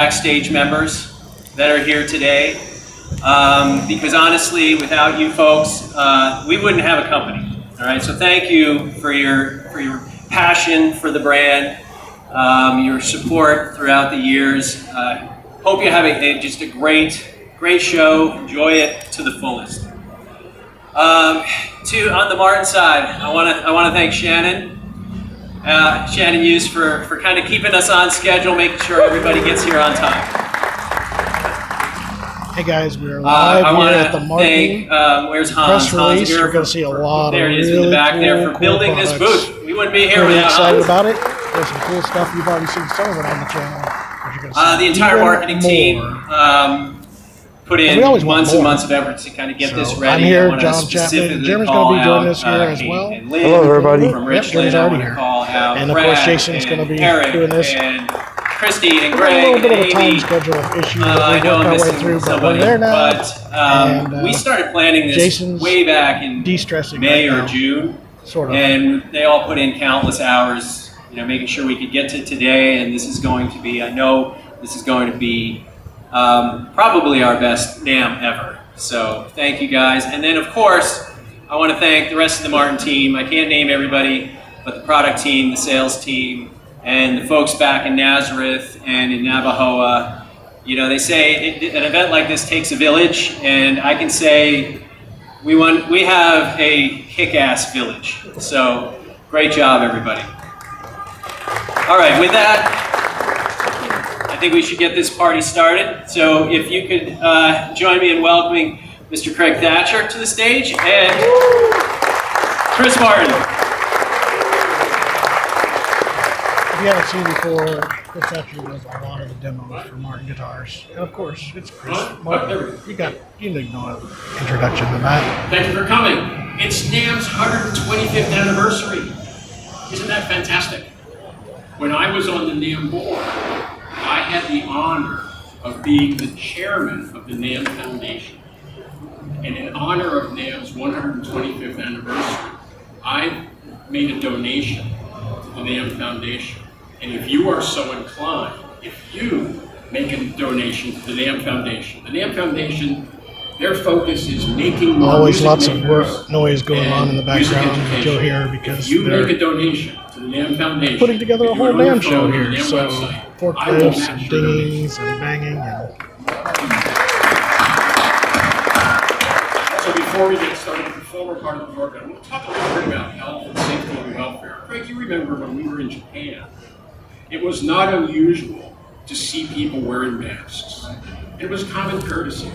backstage members that are here today, because honestly, without you folks, we wouldn't have a company. All right, so thank you for your passion for the brand, your support throughout the years. Hope you have just a great show. Enjoy it to the fullest. On the Martin side, I want to thank Shannon Hughes for kind of keeping us on schedule, making sure everybody gets here on time. Hey guys, we're live here at the Martin where's Hans? press release. You're going to see a lot there of he is really in the back cool, there for building products. this booth. We wouldn't be here Pretty without excited Hans. about it. There's some cool stuff. You've already seen some of it on the channel. But you're gonna see The entire even marketing team put in months and months of effort to kind of get this ready. I'm here, John Chapman. Jeremy's going to be joining us here as well. Hello, everybody. From Yep, Jeremy's already here. And of course, Jason's going to be doing this. And Christy and We've got a Greg little bit of a and time Amy. schedule issue I that we know worked I'm our way missing through, but somebody, we're there now. but we started planning this Jason's way back in de-stressing May right or now, June, sort of. and they all put in countless hours, making sure we could get to today. And this is going to be, I know this is going to be probably our best NAMM ever. So thank you guys. And then of course, I want to thank the rest of the Martin team. I can't name everybody, but the product team, the sales team, and the folks back in Nazareth and in Navajoa. They say an event like this takes a village, and I can say we have a kick-ass village. So great job, everybody. All right, with that, I think we should get this party started. So if you could join me in welcoming Mr. Craig Thatcher to the stage and Chris Martin. If you haven't seen before, Chris actually does a lot of the demos for Martin guitars. And of course, it's Chris Martin. You need no introduction to that. Thank you for coming. It's NAMM's 125th anniversary. Isn't that fantastic? When I was on the NAMM board, I had the honor of being the chairman of the NAMM Foundation. And in honor of NAMM's 125th anniversary, I made a donation to the NAMM Foundation. And if you are so inclined, if you make a donation to the NAMM Foundation, their focus is making more always music lots of makers noise going on in the music background that you'll education. hear because if you they're make a donation to the NAMM Foundation, putting together a you do whole it on your NAMM show phone, here. on their So website, I will forklifts and match your donation. dingings and banging and So before we get started with the former part of the program, we'll talk a little bit about health and safety and welfare. Craig, you remember when we were in Japan, it was not unusual to see people wearing masks. It was common courtesy.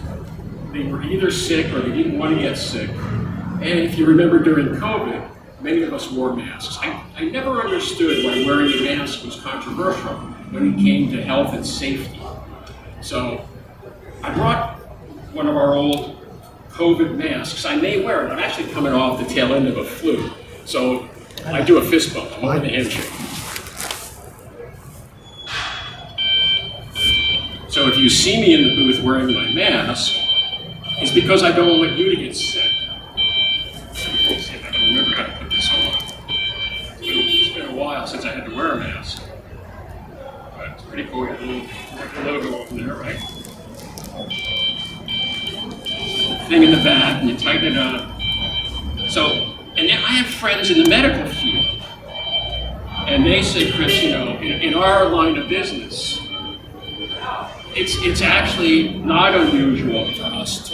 They were either sick or they didn't want to get sick. And if you remember during COVID, many of us wore masks. I never understood why wearing a mask was controversial when it came to health and safety. So I brought one of our old COVID masks. I may wear it. I'm actually coming off the tail end of a flu. So I do a fist bump. I'm on the handshake. So if you see me in the booth wearing my mask, it's because I don't want you to get sick. Let's see if I can remember how to put this on. It's been a while since I had to wear a mask. But it's pretty cool. Got the logo over there, right? Thing in the back, and you tighten it up. So, and then I have friends in the medical field, and they say, Chris, in our line of business, it's actually not unusual for us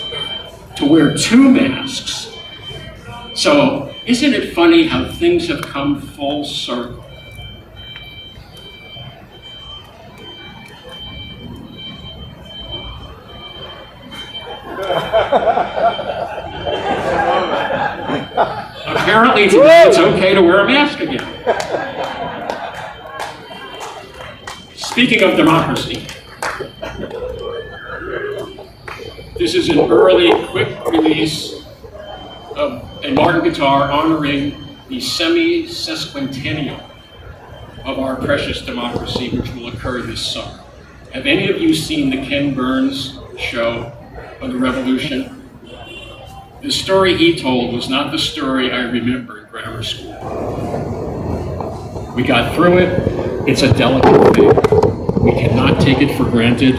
to wear two masks. So, isn't it funny how things have come full circle? Apparently today it's okay to wear a mask again. Speaking of democracy, this is an early, quick release of a Martin guitar honoring the semi-sesquicentennial of our precious democracy, which will occur this summer. Have any of you seen the Ken Burns show on the Revolution? The story he told was not the story I remember in grammar school. We got through it. It's a delicate thing. We cannot take it for granted.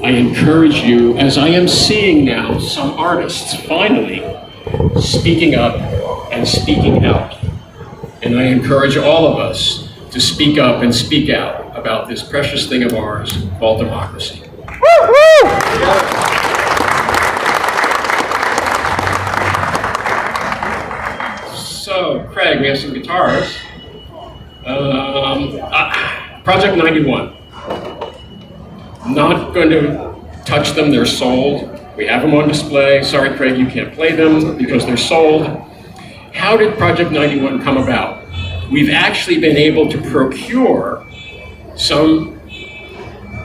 I encourage you, as I am seeing now some artists finally speaking up and speaking out. And I encourage all of us to speak up and speak out about this precious thing of ours called democracy. So, Craig, we have some guitars. Project 91. Not going to touch them, they're sold. We have them on display. Sorry, Craig, you can't play them because they're sold. How did Project 91 come about? We've actually been able to procure some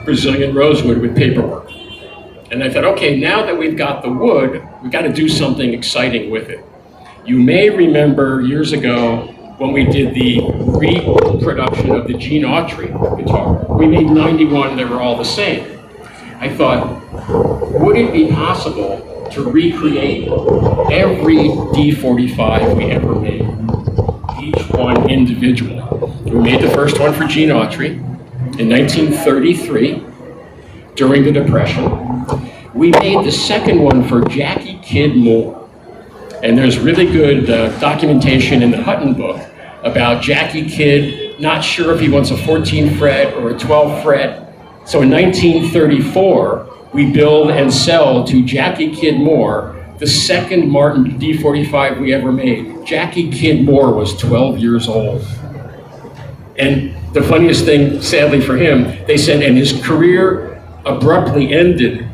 Brazilian rosewood with paperwork. And I thought, okay, now that we've got the wood, we've got to do something exciting with it. You may remember years ago when we did the reproduction of the Gene Autry guitar. We made 91, they were all the same. I thought, would it be possible to recreate every D45 we ever made, each one individually? We made the first one for Gene Autry in 1933, during the Depression. We made the second one for Jackie Kid Moore. And there's really good documentation in the Hutton book about Jackie Kid, not sure if he wants a 14 fret or a 12 fret. So in 1934, we build and sell to Jackie Kid Moore the second Martin D45 we ever made. Jackie Kid Moore was 12 years old. And the funniest thing, sadly for him, they said, and his career abruptly ended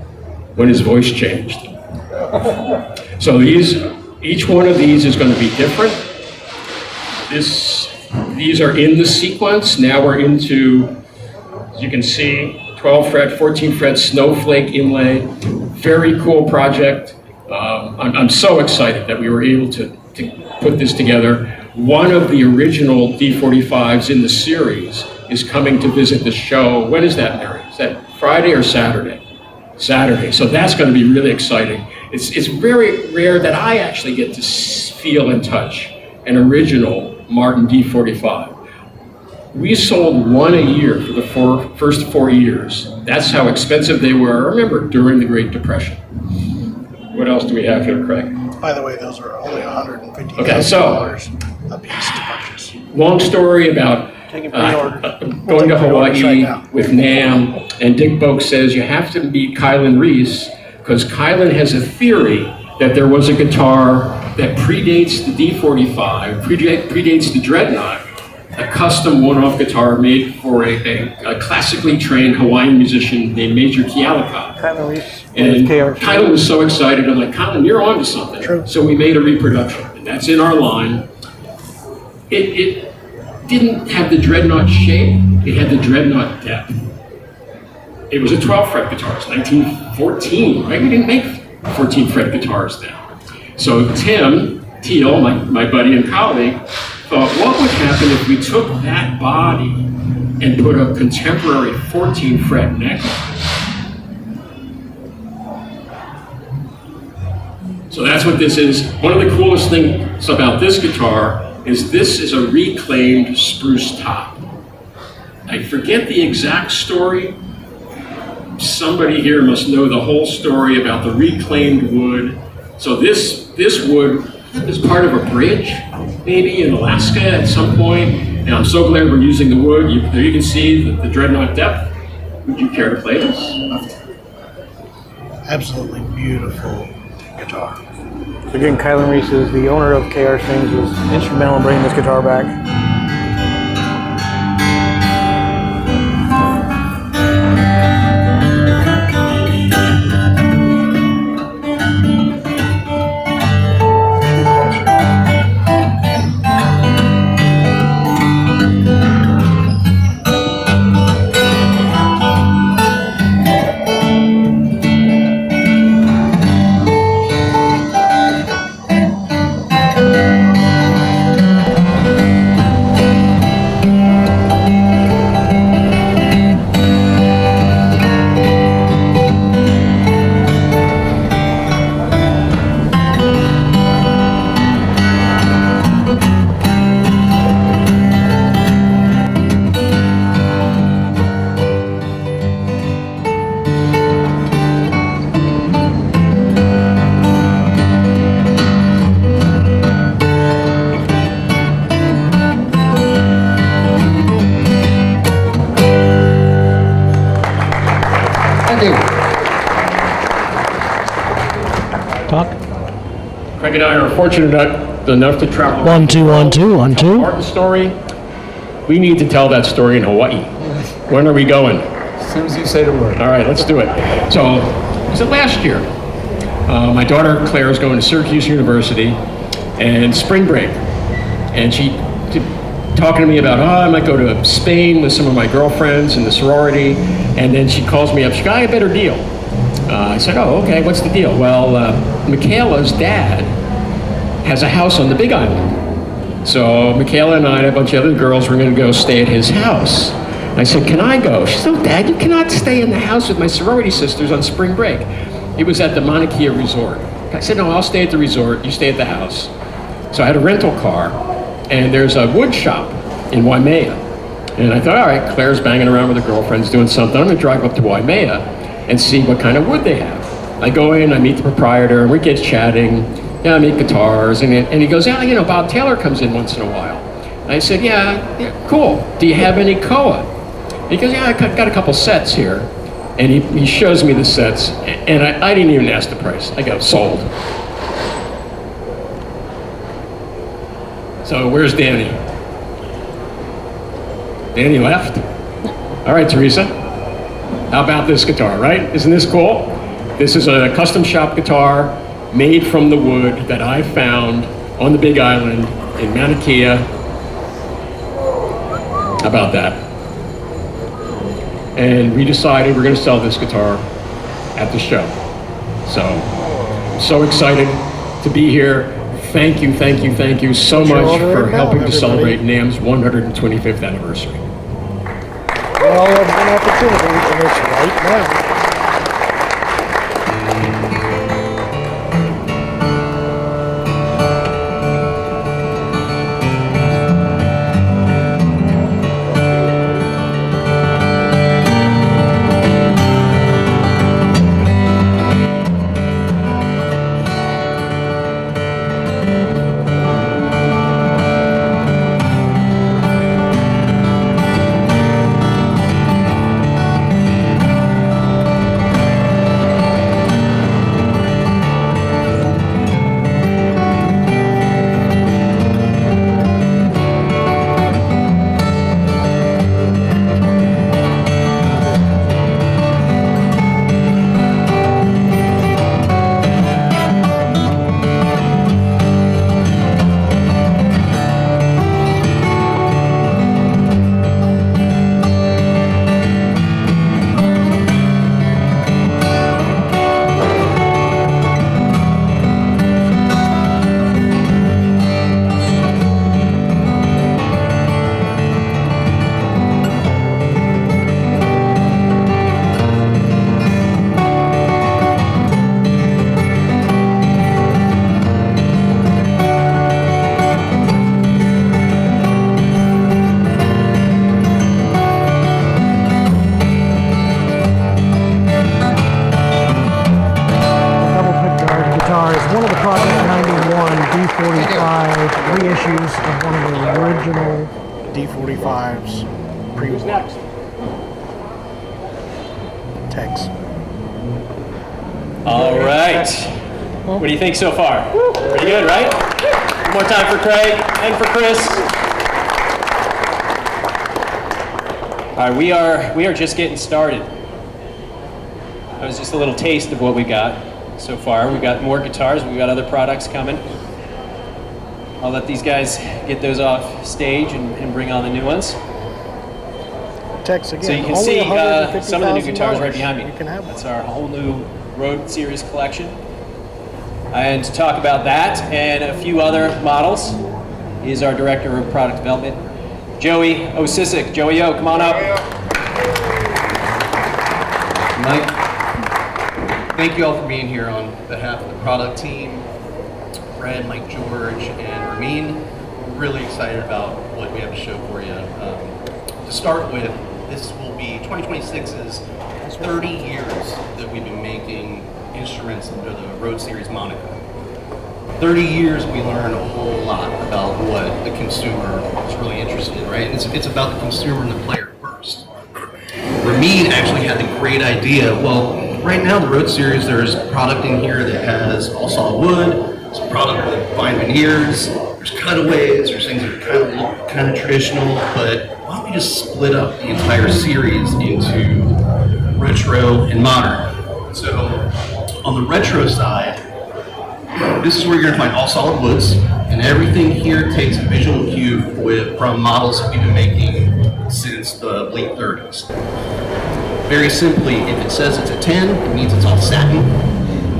when his voice changed. So each one of these is going to be different. These are in the sequence. Now we're into, as you can see, 12 fret, 14 fret snowflake inlay. Very cool project. I'm so excited that we were able to put this together. One of the original D45s in the series is coming to visit the show. When is that, Mary? Is that Friday or Saturday? Saturday. So that's going to be really exciting. It's very rare that I actually get to feel and touch an original Martin D45. We sold one a year for the first 4 years. That's how expensive they were, remember, during the Great Depression. What else do we have here, Craig? By the way, those are only $150 Okay, so a piece to purchase. long story about going to Hawaii with NAMM, and Dick Boak says you have to meet Kylan Reese because Kylan has a theory that there was a guitar that predates the D45, predates the Dreadnought, a custom one-off guitar made for a classically trained Hawaiian musician named Major Kealakau. And Kylan was so excited. I'm like, Kylan, you're on to something. True. So we made a reproduction, and that's in our line. It didn't have the Dreadnought shape, it had the Dreadnought depth. It was a 12 fret guitar, it's 1914, right? We didn't make 14 fret guitars then. So Tim Teal, my buddy and colleague, thought, what would happen if we took that body and put a contemporary 14 fret neck on it? So that's what this is. One of the coolest things about this guitar is this is a reclaimed spruce top. I forget the exact story. Somebody here must know the whole story about the reclaimed wood. So this wood is part of a bridge, maybe in Alaska at some point. And I'm so glad we're using the wood. There you can see the Dreadnought depth. Would you care to play this? Absolutely beautiful guitar. So again, Kylan Reese is the owner of KR Strings, was instrumental in bringing this guitar back. Andy. Talk. Craig and I are fortunate enough to travel. 1 2 1 2 1 2. Martin story. We need to tell that story in Hawaii. When are we going? As soon as you say the word. All right, let's do it. So, was it last year? My daughter Claire is going to Syracuse University and spring break, and she talking to me about, I might go to Spain with some of my girlfriends in the sorority, and then she calls me up. She goes, I have a better deal. I said, oh, okay, what's the deal? Well, Michaela's dad has a house on the Big Island. So Michaela and I and a bunch of other girls were going to go stay at his house. I said, can I go? She said, no, Dad, you cannot stay in the house with my sorority sisters on spring break. It was at the Mauna Kea Resort. I said, no, I'll stay at the resort, you stay at the house. So I had a rental car, and there's a wood shop in Waimea. And I thought, all right, Claire's banging around with her girlfriends doing something. I'm gonna drive up to Waimea and see what kind of wood they have. I go in, I meet the proprietor, and we get chatting. Yeah, I meet guitars, and he goes, yeah, you know, Bob Taylor comes in once in a while. And I said, yeah, cool. Do you have any koa? And he goes, yeah, I got a couple sets here. And he shows me the sets, and I didn't even ask the price. I got sold. So where's Danny? Danny left? All right, Teresa. How about this guitar, right? Isn't this cool? This is a custom shop guitar made from the wood that I found on the Big Island in Mauna Kea. How about that? And we decided we're going to sell this guitar at the show. So, I'm so excited to be here. Thank you so much for helping to celebrate NAMM's 125th anniversary. We all have one opportunity, and it's right now. Reissues of one of the original D45s. Who's next? Tex. All right. What do you think so far? Pretty good, right? One more time for Craig and for Chris. All right, we are just getting started. That was just a little taste of what we got so far. We've got more guitars. We've got other products coming. I'll let these guys get those off stage and bring on the new ones. Tex again. So you can only see some of the new guitars $150,000. right behind me. You can have That's one. our whole new Road Series collection. And to talk about that and a few other models is our Director of Product Development, Joey Osisic. Joey O, come on up. Mike, thank you all for being here on behalf of the product team, Fred, Mike, George, and Ramin. We're really excited about what we have to show for you. To start with, this will be 2026's 30 years that we've been making instruments under the Road Series moniker. 30 years we learned a whole lot about what the consumer is really interested in, right? It's about the consumer and the player first. We're Ramin actually had the great idea. Well, right now the Road Series, there's product in here that has all solid wood, there's product with fine veneers, there's cutaways, there's things that kind of look kind of traditional, but why don't we just split up the entire series into retro and modern? So on the retro side, this is where you're going to find all solid woods, and everything here takes a visual cue from models that we've been making since the late 30s. Very simply, if it says it's a 10, it means it's all satin.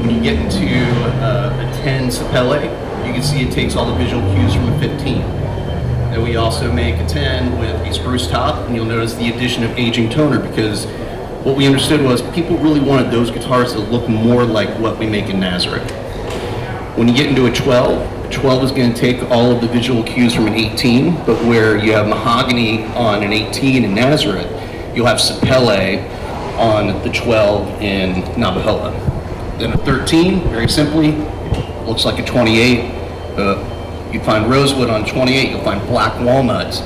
When you get into a 10 Shoppe, you can see it takes all the visual cues from a 15. And we also make a 10 with a spruce top, and you'll notice the addition of aging toner, because what we understood was people really wanted those guitars to look more like what we make in Nazareth. When you get into a 12 is going to take all of the visual cues from an 18, but where you have mahogany on an 18 in Nazareth, you'll have Shoppe on the 12 in Navajoa. Then a 13, very simply, looks like a 28. You find rosewood on 28, you'll find black walnut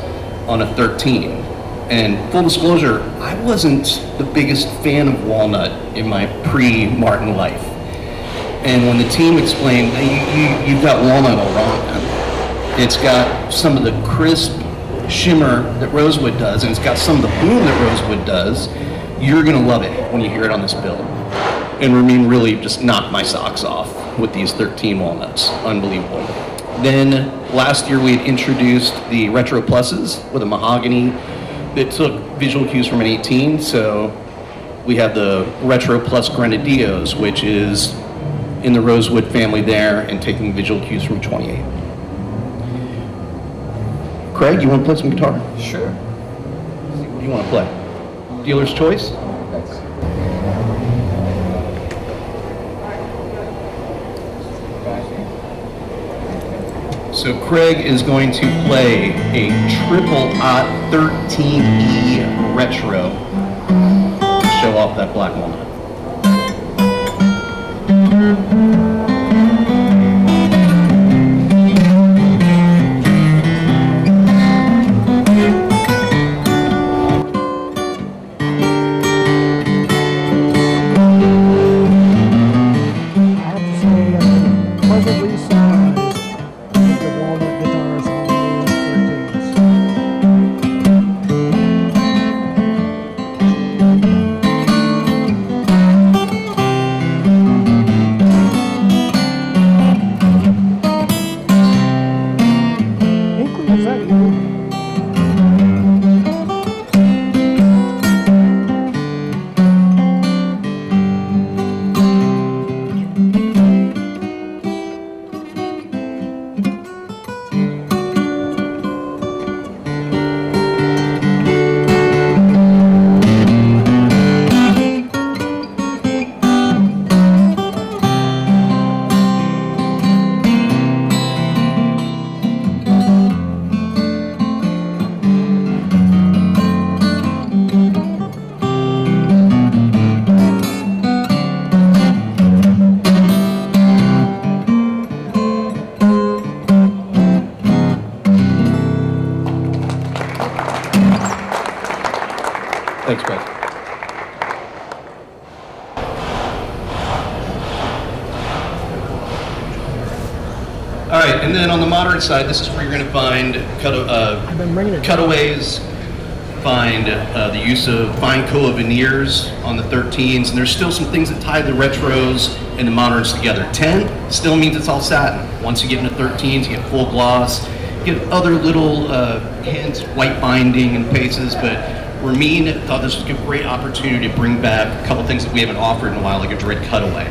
on a 13. And full disclosure, I wasn't the biggest fan of walnut in my pre-Martin life. And when the team explained, hey, you've got walnut all wrong, man. It's got some of the crisp shimmer that rosewood does, and it's got some of the boom that rosewood does. You're gonna love it when you hear it on this build. And Ramin really just knocked my socks off with these 13 walnuts. Unbelievable. Then last year we had introduced the Retro Pluses with a mahogany that took visual cues from an 18. So we have the Retro Plus Grenadillos, which is in the rosewood family there, and taking visual cues from 28. Craig, you want to play some guitar? Sure. What do you want to play? Dealer's choice? So Craig is going to play a triple At 13E retro to show off that black walnut. Thanks, Craig. All right, and then on the modern side, this is where you're going to find cutaways, find the use of fine koa veneers on the 13s, and there's still some things that tie the retros and the moderns together. 10 still means it's all satin. Once you get into 13s, you get full gloss, you get other little hints, white binding and paces, but Ramin thought this was a great opportunity to bring back a couple things that we haven't offered in a while, like a dread cutaway.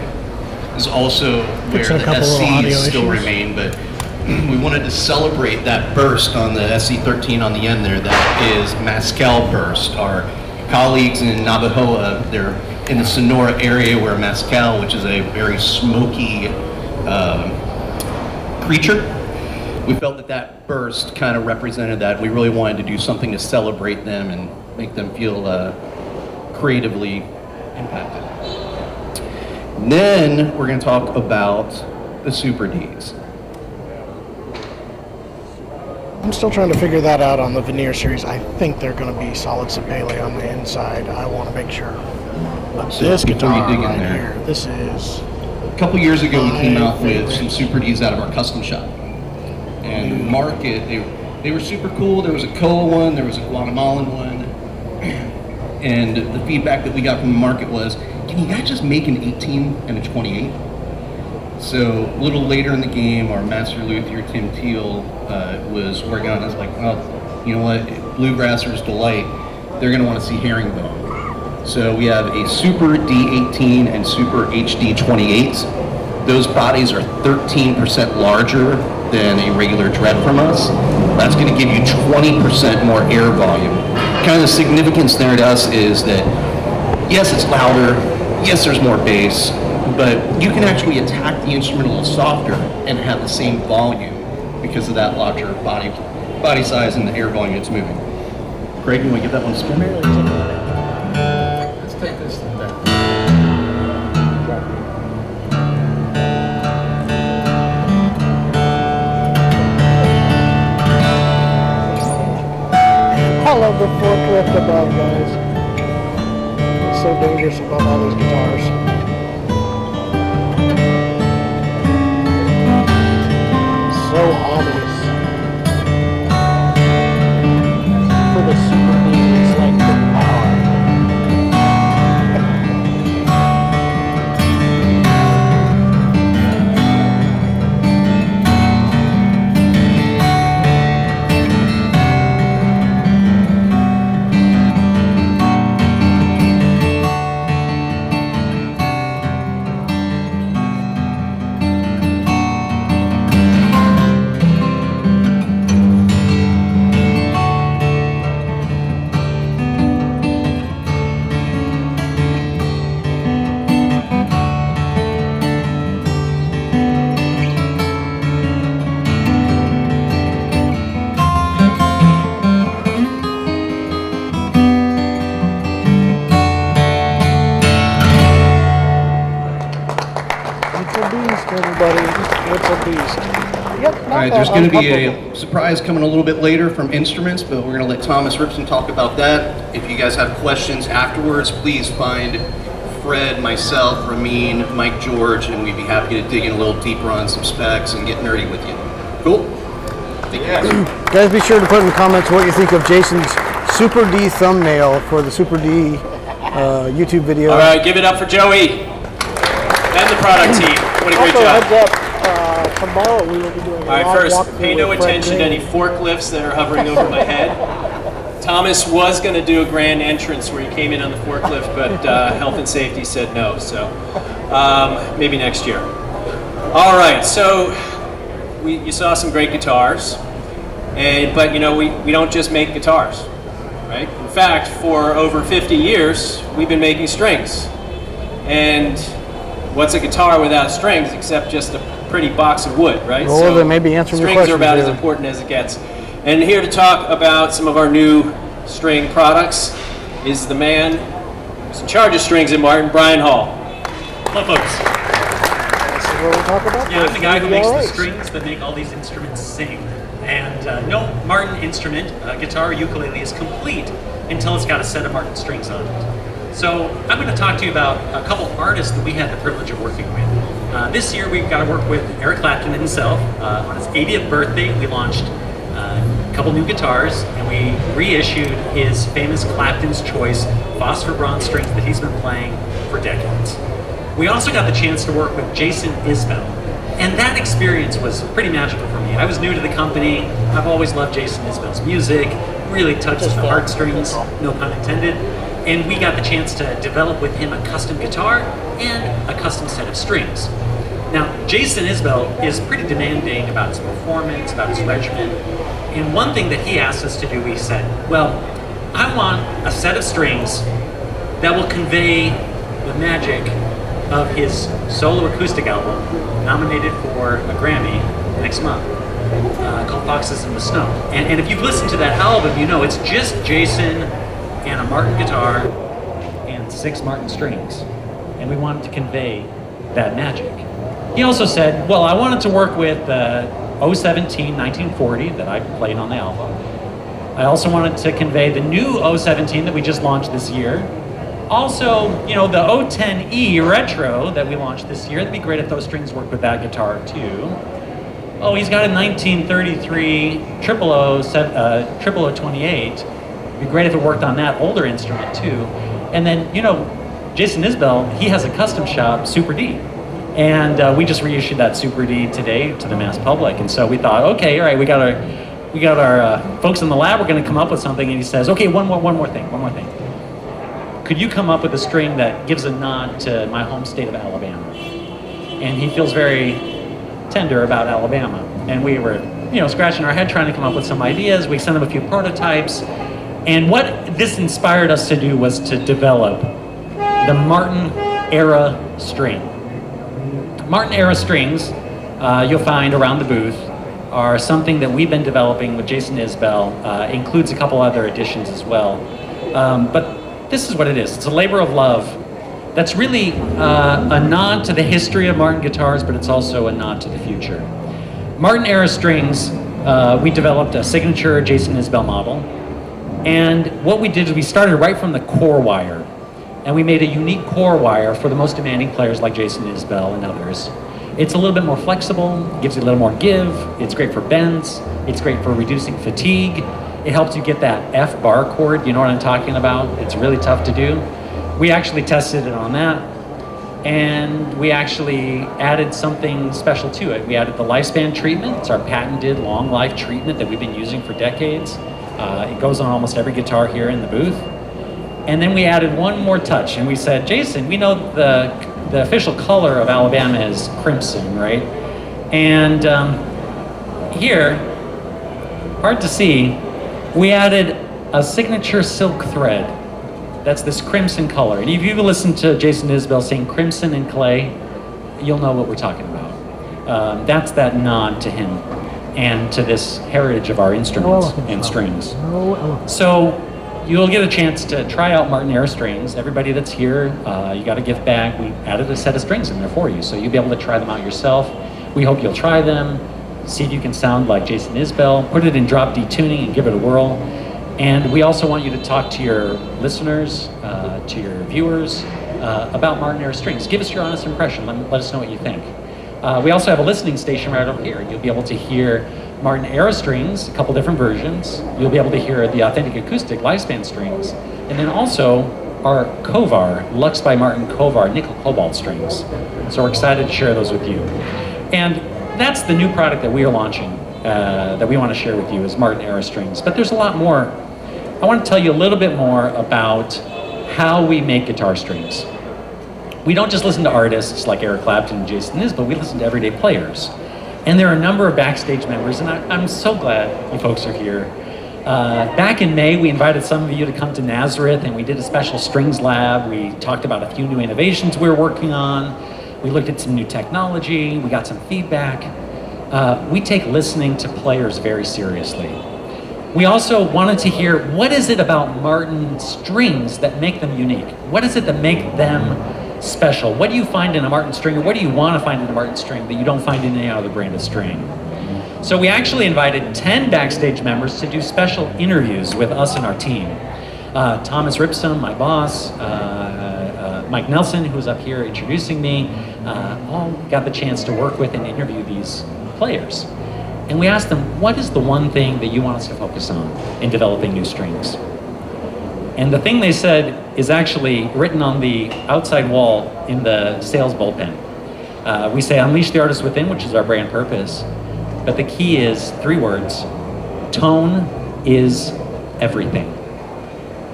This is also where the SCs still remain, but we wanted to celebrate that burst on the SC13 on the end there. That is Mescal burst. Our colleagues in Navajoa, they're in the Sonora area where Mescal, which is a very smoky creature, we felt that that burst kind of represented that. We really wanted to do something to celebrate them and make them feel creatively impacted. And then we're going to talk about the Super Ds. I'm still trying to figure that out on the veneer series. I think they're going to be solid paisley on the inside. I want to make sure. But So this before you guitar dig in right there, here, this is a couple years ago, we came out with favorite. some Super Ds out of our custom shop. And the market, they were super cool. There was a Koa one, there was a Guatemalan one. And the feedback that we got from the market was, can you guys just make an 18 and a 28? So a little later in the game, our master luthier, Tim Teal, was working on it. I was like, well, you know what, Bluegrasser's Delight, they're gonna wanna see herringbone. So we have a Super D18 and Super HD 28s. Those bodies are 13% larger than a regular Dread from us. That's gonna give you 20% more air volume. Kind of the significance there to us is that, yes, it's louder, yes, there's more bass, but you can actually attack the instrument a little softer and have the same volume because of that larger body size and the air volume it's moving. Craig, you want to give that one a spin? Let's take this thing back. I love the forklift above, guys. It's so dangerous above all these guitars. So ominous. For the Super D, it's like the power. All right, there's going to be a surprise coming a little bit later from instruments, but we're going to let Thomas Ripson talk about that. If you guys have questions afterwards, please find Fred, myself, Ramin, Mike George, and we'd be happy to dig in a little deeper on some specs and get nerdy with you. Cool? Thank you guys. Guys, be sure to put in the comments what you think of Jason's Super D thumbnail for the Super D YouTube video. All right, give it up for Joey and the product team. What a great Also, job. heads up, tomorrow we will be doing a All right, live first, walkthrough pay no with Fred attention to any Green. forklifts that are hovering over my head. Thomas was going to do a grand entrance where he came in on the forklift, but health and safety said no, so maybe next year. All right, so you saw some great guitars, but you know, we don't just make guitars, right? In fact, for over 50 years, we've been making strings. And what's a guitar without strings except just a pretty box of wood, right? Well, then maybe answering your strings are about questions as there. important as it gets. And here to talk about some of our new string products is the man who's in charge of strings at Martin, Brian Hall. Hello, folks. This is what we talk about. Yeah, I'm the guy who makes the VLAs. strings that make all these instruments sing. And no Martin instrument, guitar, ukulele, is complete until it's got a set of Martin strings on it. So I'm going to talk to you about a couple artists that we had the privilege of working with. This year we've got to work with Eric Clapton himself. On his 80th birthday, we launched a couple new guitars, and we reissued his famous Clapton's Choice phosphor bronze strings that he's been playing for decades. We also got the chance to work with Jason Isbell, and that experience was pretty magical for me. I was new to the company. I've always loved Jason Isbell's music, really touches the heartstrings, no pun intended. And we got the chance to develop with him a custom guitar and a custom set of strings. Now, Jason Isbell is pretty demanding about his performance, about his regimen. And one thing that he asked us to do, he said, well, I want a set of strings that will convey the magic of his solo acoustic album, nominated for a Grammy next month, called Foxes in the Snow. And if you've listened to that album, you know it's just Jason and a Martin guitar and 6 Martin strings. And we wanted to convey that magic. He also said, well, I wanted to work with 017 1940 that I played on the album. I also wanted to convey the new 017 that we just launched this year. Also, you know, the 010E Retro that we launched this year. It'd be great if those strings worked with that guitar too. Oh, he's got a 1933 0028. It'd be great if it worked on that older instrument too. And then, you know, Jason Isbell, he has a custom shop, Super D. And we just reissued that Super D today to the mass public. And so we thought, okay, all right, we got our folks in the lab, we're gonna come up with something. And he says, okay, one more thing. Could you come up with a string that gives a nod to my home state of Alabama? And he feels very tender about Alabama. And we were, you know, scratching our head trying to come up with some ideas. We sent him a few prototypes. And what this inspired us to do was to develop the Martin era string. Martin era strings, you'll find around the booth, are something that we've been developing with Jason Isbell. Includes a couple other additions as well. But this is what it is. It's a labor of love. That's really a nod to the history of Martin guitars, but it's also a nod to the future. Martin era strings, we developed a signature Jason Isbell model. And what we did is we started right from the core wire. And we made a unique core wire for the most demanding players like Jason Isbell and others. It's a little bit more flexible, gives you a little more give. It's great for bends. It's great for reducing fatigue. It helps you get that F bar chord, you know what I'm talking about? It's really tough to do. We actually tested it on that, and we actually added something special to it. We added the lifespan treatment. It's our patented long life treatment that we've been using for decades. It goes on almost every guitar here in the booth. And then we added one more touch, and we said, Jason, we know the official color of Alabama is crimson, right? And here, hard to see, we added a signature silk thread. That's this crimson color. And if you listen to Jason Isbell sing Crimson and Clay, you'll know what we're talking about. That's that nod to him and to this heritage of our instruments and strings. So you'll get a chance to try out Martin era strings. Everybody that's here, you got a gift bag. We added a set of strings in there for you, so you'll be able to try them out yourself. We hope you'll try them, see if you can sound like Jason Isbell, put it in drop D tuning and give it a whirl. And we also want you to talk to your listeners, to your viewers, about Martin era strings. Give us your honest impression. Let us know what you think. We also have a listening station right over here. You'll be able to hear Martin era strings, a couple different versions. You'll be able to hear the authentic acoustic lifespan strings. And then also our Kovar, Lux by Martin Kovar nickel cobalt strings. So we're excited to share those with you. And that's the new product that we are launching, that we want to share with you is Martin era strings. But there's a lot more. I want to tell you a little bit more about how we make guitar strings. We don't just listen to artists like Eric Clapton and Jason Isbell, we listen to everyday players. And there are a number of backstage members, and I'm so glad you folks are here. Back in May, we invited some of you to come to Nazareth, and we did a special strings lab. We talked about a few new innovations we were working on. We looked at some new technology. We got some feedback. We take listening to players very seriously. We also wanted to hear, what is it about Martin strings that make them unique? What is it that make them special? What do you find in a Martin string, or what do you want to find in a Martin string that you don't find in any other brand of string? So we actually invited 10 backstage members to do special interviews with us and our team. Thomas Ripsum, my boss, Mike Nelson, who's up here introducing me, all got the chance to work with and interview these players. And we asked them, what is the one thing that you want us to focus on in developing new strings? And the thing they said is actually written on the outside wall in the sales bullpen. We say, unleash the artist within, which is our brand purpose. But the key is 3 words: tone is everything.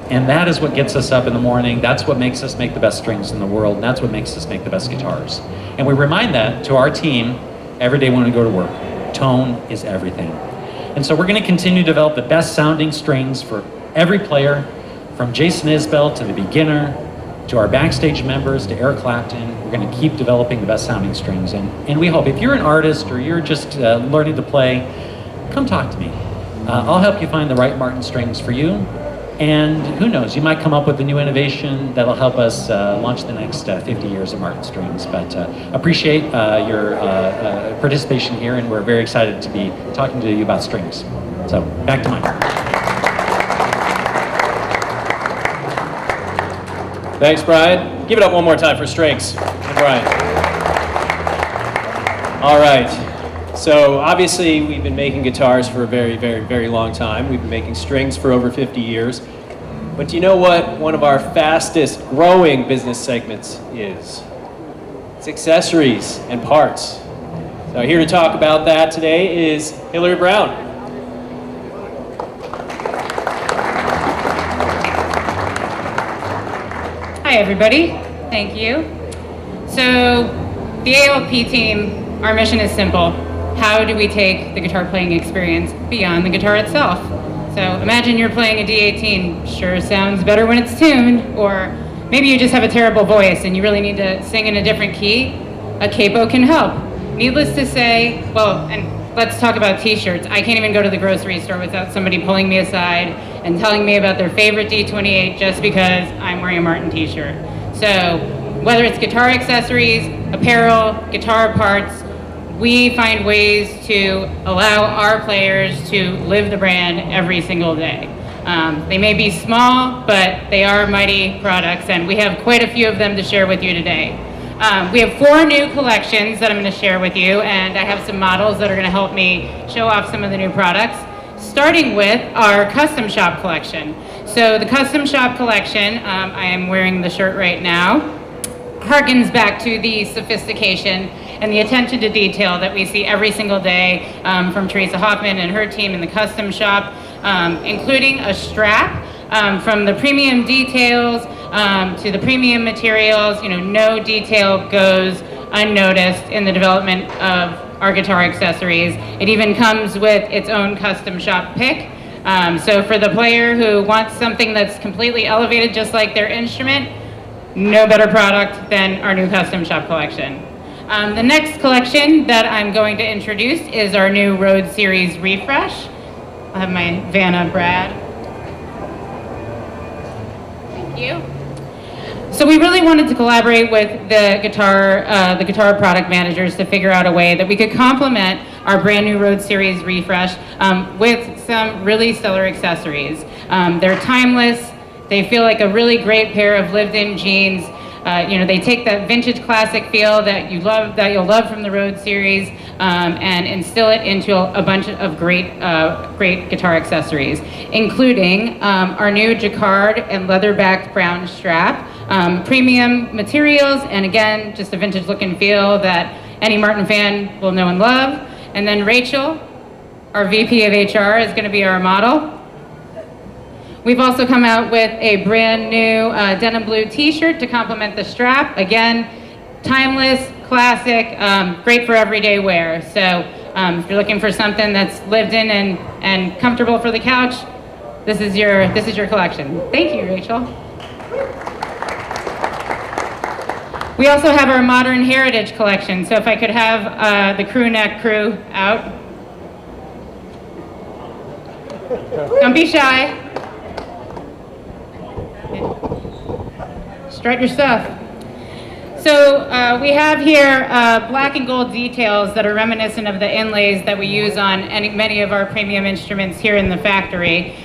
And that is what gets us up in the morning. That's what makes us make the best strings in the world. And that's what makes us make the best guitars. And we remind that to our team every day when we go to work. Tone is everything. And so we're going to continue to develop the best sounding strings for every player, from Jason Isbell to the beginner, to our backstage members, to Eric Clapton. We're going to keep developing the best sounding strings. And we hope if you're an artist or you're just learning to play, come talk to me. I'll help you find the right Martin strings for you. And who knows, you might come up with a new innovation that'll help us launch the next 50 years of Martin Strings. But appreciate your participation here, and we're very excited to be talking to you about strings. So back to Mike. Thanks, Brian. Give it up one more time for strings and Brian. All right. So obviously we've been making guitars for a very, very, very long time. We've been making strings for over 50 years. But do you know what one of our fastest growing business segments is? It's accessories and parts. So here to talk about that today is Hillary Brown. Hi everybody, thank you. So the ALP team, our mission is simple. How do we take the guitar playing experience beyond the guitar itself? So imagine you're playing a D18, sure sounds better when it's tuned, or maybe you just have a terrible voice and you really need to sing in a different key. A capo can help. Needless to say, well, and let's talk about t-shirts. I can't even go to the grocery store without somebody pulling me aside and telling me about their favorite D28 just because I'm wearing a Martin t-shirt. So whether it's guitar accessories, apparel, guitar parts, we find ways to allow our players to live the brand every single day. They may be small, but they are mighty products, and we have quite a few of them to share with you today. We have 4 new collections that I'm going to share with you, and I have some models that are going to help me show off some of the new products, starting with our Custom Shop collection. So the Custom Shop collection, I am wearing the shirt right now, harkens back to the sophistication and the attention to detail that we see every single day from Teresa Hoffman and her team in the Custom Shop, including a strap, from the premium details to the premium materials. You know, no detail goes unnoticed in the development of our guitar accessories. It even comes with its own Custom Shop pick. So for the player who wants something that's completely elevated just like their instrument, no better product than our new Custom Shop collection. The next collection that I'm going to introduce is our new Road Series Refresh. I have my Vanna Brad. Thank you. So we really wanted to collaborate with the guitar product managers to figure out a way that we could complement our brand new Road Series Refresh with some really stellar accessories. They're timeless. They feel like a really great pair of lived-in jeans. You know, they take that vintage classic feel that you'll love from the Road Series, and instill it into a bunch of great guitar accessories, including our new jacquard and leather-backed brown strap, premium materials, and again, just a vintage look and feel that any Martin fan will know and love. And then Rachel, our VP of HR, is going to be our model. We've also come out with a brand new denim blue t-shirt to complement the strap. Again, timeless, classic, great for everyday wear. So if you're looking for something that's lived in and comfortable for the couch, this is your collection. Thank you, Rachel. We also have our Modern Heritage collection. So if I could have the crew neck crew out. Don't be shy. Strut your stuff. So we have here black and gold details that are reminiscent of the inlays that we use on many of our premium instruments here in the factory.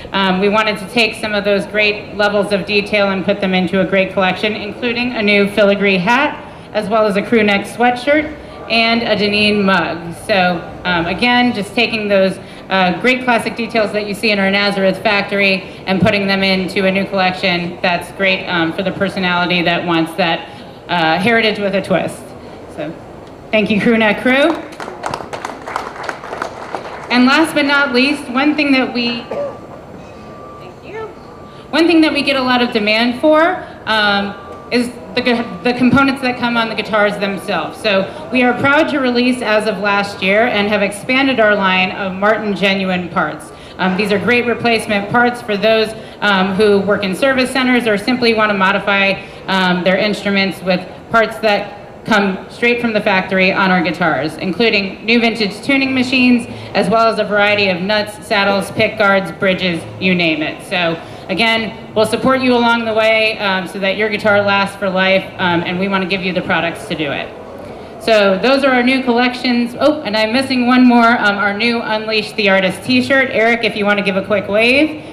We wanted to take some of those great levels of detail and put them into a great collection, including a new filigree hat, as well as a crew neck sweatshirt and a Deneen mug. So again, just taking those great classic details that you see in our Nazareth factory and putting them into a new collection that's great for the personality that wants that heritage with a twist. So thank you, crew neck crew. And last but not least, one thing that we get a lot of demand for is the components that come on the guitars themselves. So we are proud to release as of last year and have expanded our line of Martin genuine parts. These are great replacement parts for those who work in service centers or simply want to modify their instruments with parts that come straight from the factory on our guitars, including new vintage tuning machines, as well as a variety of nuts, saddles, pick guards, bridges, you name it. So Again, we'll support you along the way so that your guitar lasts for life, and we want to give you the products to do it. So those are our new collections. Oh, and I'm missing one more, our new Unleash the Artist t-shirt. Eric, if you want to give a quick wave.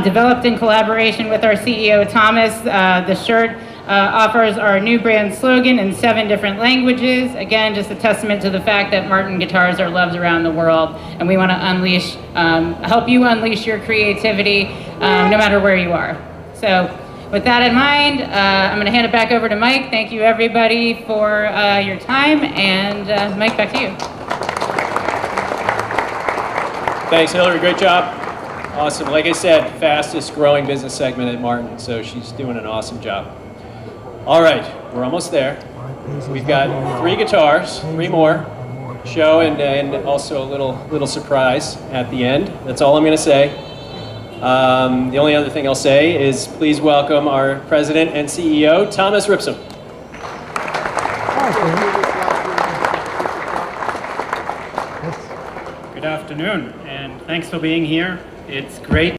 Developed in collaboration with our CEO, Thomas. The shirt offers our new brand slogan in 7 different languages. Again, just a testament to the fact that Martin guitars are loved around the world, and we want to unleash, help you unleash your creativity no matter where you are. So with that in mind, I'm going to hand it back over to Mike. Thank you everybody for your time, and Mike, back to you. Thanks, Hillary. Great job. Awesome. Like I said, fastest growing business segment at Martin, so she's doing an awesome job. All right, we're almost there. We've got 3 guitars, 3 more, show, and also a little surprise at the end. That's all I'm going to say. The only other thing I'll say is please welcome our president and CEO, Thomas Ripsum. Good afternoon, and thanks for being here. It's great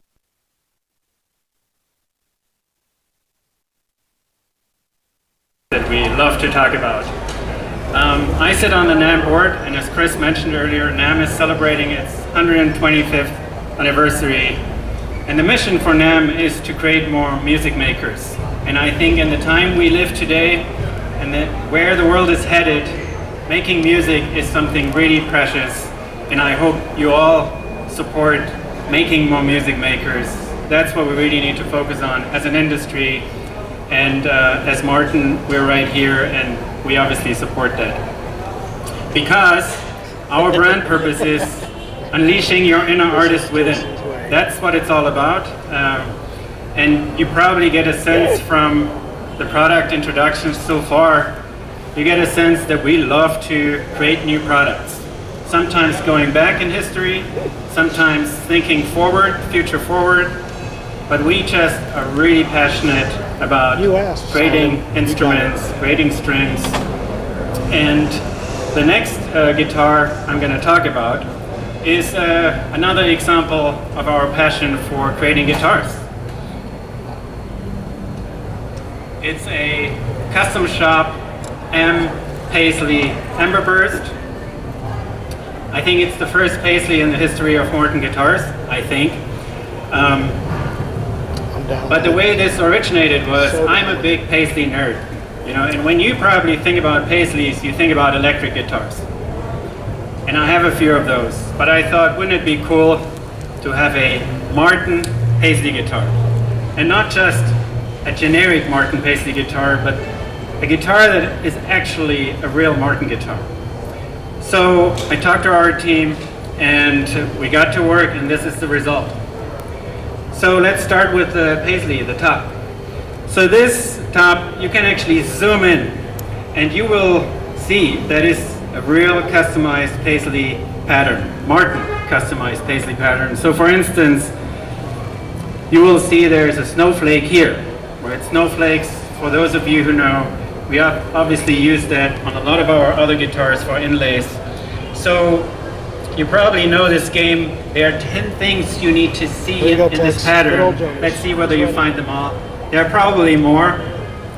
that we love to talk about. I sit on the NAMM board, and as Chris mentioned earlier, NAMM is celebrating its 125th anniversary. And the mission for NAMM is to create more music makers. And I think in the time we live today, and where the world is headed, making music is something really precious. And I hope you all support making more music makers. That's what we really need to focus on as an industry. And as Martin, we're right here, and we obviously support that. Because our brand purpose is unleashing your inner artist within. That's what it's all about. And you probably get a sense from the product introductions so far, you get a sense that we love to create new products. Sometimes going back in history, sometimes thinking forward, future forward, but we just are really passionate about creating instruments, creating strings. And the next guitar I'm going to talk about is another example of our passion for creating guitars. It's a custom shop paisley Amberburst. I think it's the first paisley in the history of Martin guitars, I think. But the way this originated was, I'm a big paisley nerd, you know, and when you probably think about paisleys, you think about electric guitars. And I have a few of those, but I thought, wouldn't it be cool to have a Martin paisley guitar? And not just a generic Martin paisley guitar, but a guitar that is actually a real Martin guitar. So I talked to our team, and we got to work, and this is the result. So let's start with the paisley, the top. So this top, you can actually zoom in, and you will see that is a real customized paisley pattern, Martin customized paisley pattern. So for instance, you will see there's a snowflake here, right? Snowflakes, for those of you who know, we have obviously used that on a lot of our other guitars for inlays. So you probably know this game. There are 10 things you need to see in this pattern. Let's see whether you find them all. There are probably more,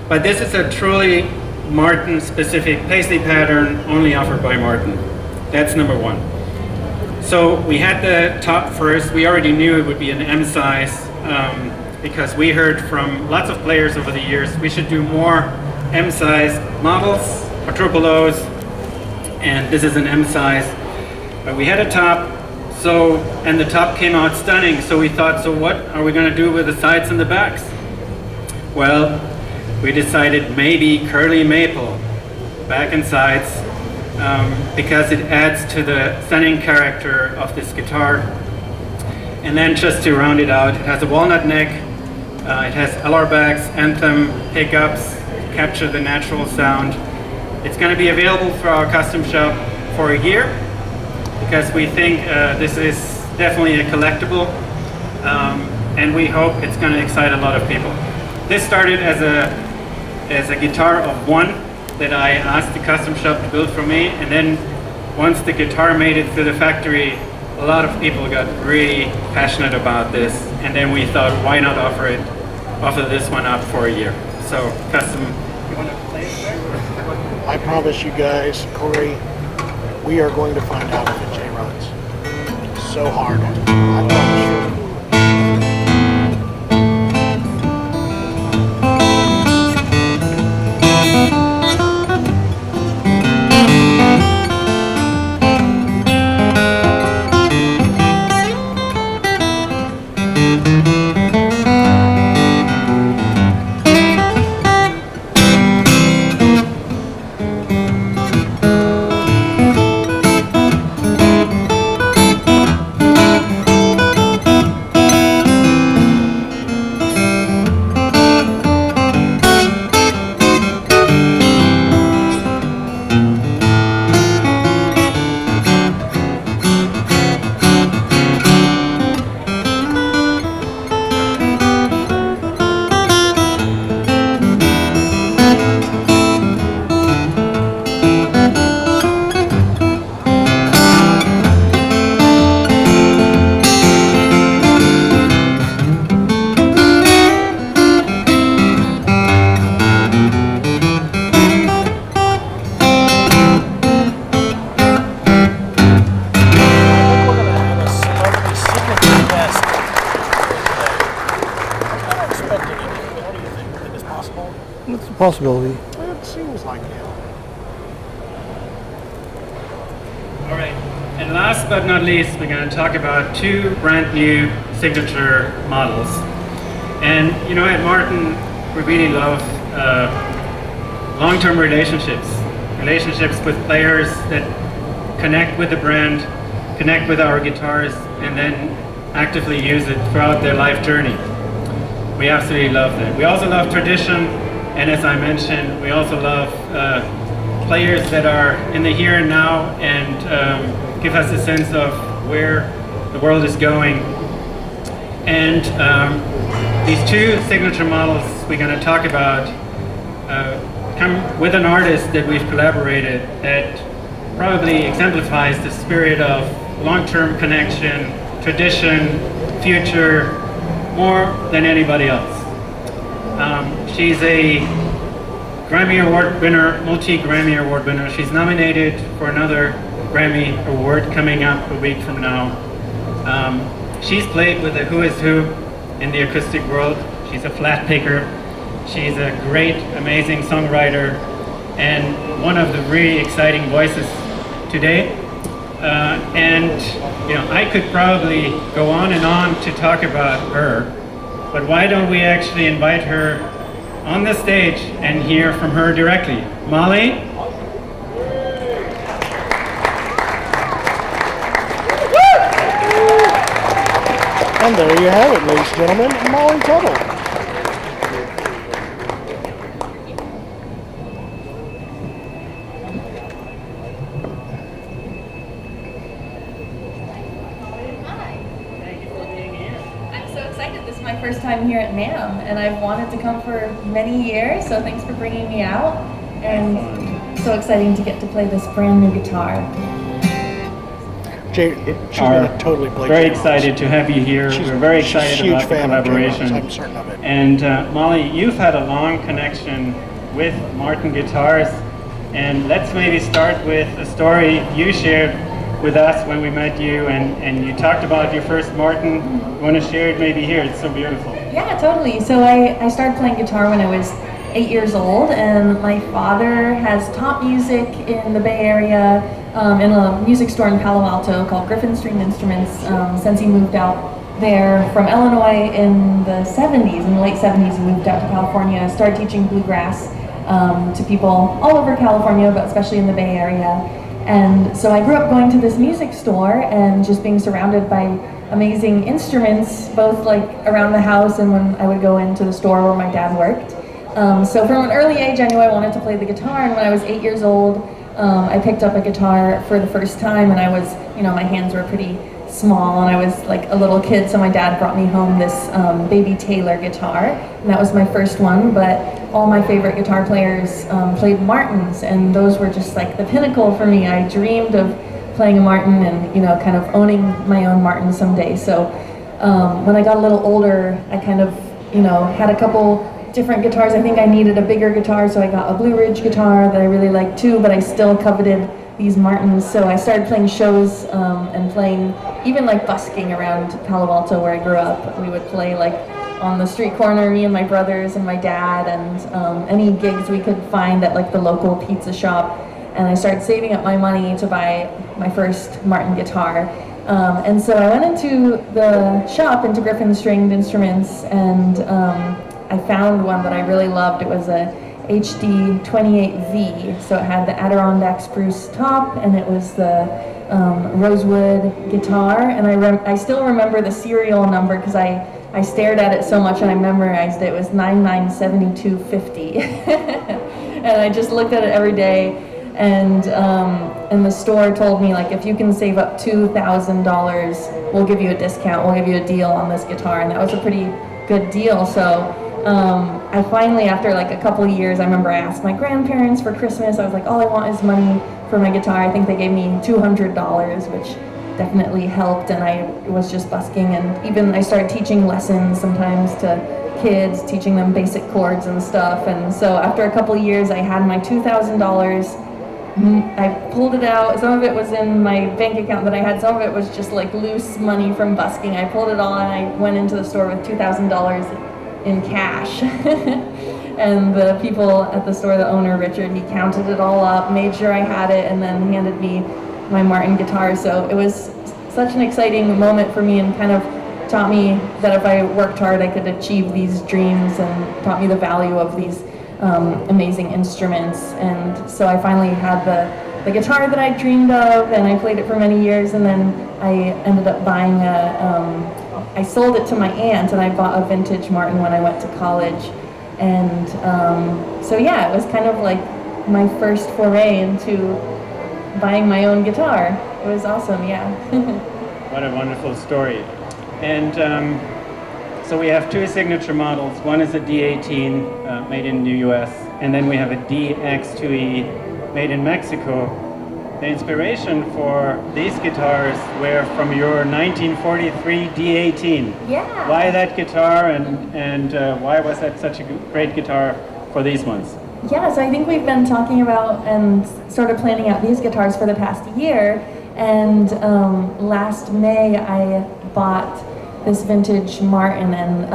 but this is a truly Martin specific paisley pattern only offered by Martin. That's number 1. So we had the top first. We already knew it would be an M size because we heard from lots of players over the years we should do more M size models, quadruple O's, and this is an M size. But we had a top, so, and the top came out stunning, so we thought, so what are we going to do with the sides and the backs? Well, we decided maybe curly maple, back and sides, because it adds to the stunning character of this guitar. And then just to round it out, it has a walnut neck, it has LR backs, anthem pickups, to capture the natural sound. It's going to be available for our custom shop for a year, because we think this is definitely a collectible, and we hope it's going to excite a lot of people. This started as a guitar of 1 that I asked the custom shop to build for me, and then once the guitar made it through the factory, a lot of people got really passionate about this, and then we thought, why not offer this one up for a year? So custom. You want to play it there? I promise you guys, Corey, we are going to find out if it J-runs. So hard. I promise you. It's a possibility. It seems like it. All right, and last but not least, we're going to talk about two brand new signature models. And you know, at Martin, we really love long-term relationships with players that connect with the brand, connect with our guitars, and then actively use it throughout their life journey. We absolutely love that. We also love tradition, and as I mentioned, we also love players that are in the here and now and give us a sense of where the world is going. And these two signature models we're going to talk about come with an artist that we've collaborated that probably exemplifies the spirit of long-term connection, tradition, future, more than anybody else. She's a Grammy Award winner, multi-Grammy Award winner. She's nominated for another Grammy Award coming up a week from now. She's played with the who is who in the acoustic world. She's a flat picker. She's a great, amazing songwriter and one of the really exciting voices today. And you know, I could probably go on and on to talk about her, but why don't we actually invite her on the stage and hear from her directly. Molly? And there you have it, ladies and gentlemen, Molly Tuttle. My first time here at NAMM, and I've wanted to come for many years, so thanks for bringing me out, and so exciting to get to play this brand new guitar. She's gonna totally play. Very excited to have you here. We're very excited about the collaboration. I'm certain of it. And Molly, you've had a long connection with Martin Guitars, and let's maybe start with a story you shared with us when we met you, and you talked about your first Martin. You want to share it maybe here? It's so beautiful. Yeah, totally. So I started playing guitar when I was 8 years old, and my father has taught music in the Bay Area in a music store in Palo Alto called Griffin String Instruments since he moved out there from Illinois in the 70s. In the late 70s, he moved out to California, started teaching bluegrass to people all over California, but especially in the Bay Area. And so I grew up going to this music store and just being surrounded by amazing instruments, both like around the house and when I would go into the store where my dad worked. So from an early age, I knew I wanted to play the guitar, and when I was 8 years old, I picked up a guitar for the first time, and I was, you know, my hands were pretty small, and I was like a little kid, so my dad brought me home this baby Taylor guitar, and that was my first one. But all my favorite guitar players played Martins, and those were just like the pinnacle for me. I dreamed of playing a Martin and, you know, kind of owning my own Martin someday. So when I got a little older, I kind of, had a couple different guitars. I think I needed a bigger guitar, so I got a Blue Ridge guitar that I really liked too, but I still coveted these Martins. So I started playing shows and playing, even like busking around Palo Alto where I grew up. We would play like on the street corner, me and my brothers and my dad, and any gigs we could find at like the local pizza shop. And I started saving up my money to buy my first Martin guitar. And so I went into the shop, into Griffin Stringed Instruments, and I found one that I really loved. It was a HD 28V, so it had the Adirondack spruce top, and it was the rosewood guitar. And I still remember the serial number because I stared at it so much and I memorized it. It was 997250. And I just looked at it every day. And the store told me, like, if you can save up $2,000, we'll give you a discount, we'll give you a deal on this guitar. And that was a pretty good deal. So I finally, after like a couple of years, I remember I asked my grandparents for Christmas. I was like, all I want is money for my guitar. I think they gave me $200, which definitely helped. And I was just busking, and even I started teaching lessons sometimes to kids, teaching them basic chords and stuff. And so after a couple of years, I had my $2,000. I pulled it out. Some of it was in my bank account that I had. Some of it was just like loose money from busking. I pulled it all and I went into the store with $2,000 in cash. And the people at the store, the owner, Richard, he counted it all up, made sure I had it, and then handed me my Martin guitar. So it was such an exciting moment for me, and kind of taught me that if I worked hard, I could achieve these dreams, and taught me the value of these amazing instruments. And so I finally had the guitar that I dreamed of, and I played it for many years, and then I ended up buying I sold it to my aunt, and I bought a vintage Martin when I went to college. And so yeah, it was kind of like my first foray into buying my own guitar. It was awesome, yeah. What a wonderful story. And so we have two signature models. One is a D18 made in the US, and then we have a DX2E made in Mexico. The inspiration for these guitars were from your 1943 D18. Yeah. Why that guitar, and why was that such a great guitar for these ones? Yeah, so I think we've been talking about and started planning out these guitars for the past year. And last May I bought this vintage Martin, and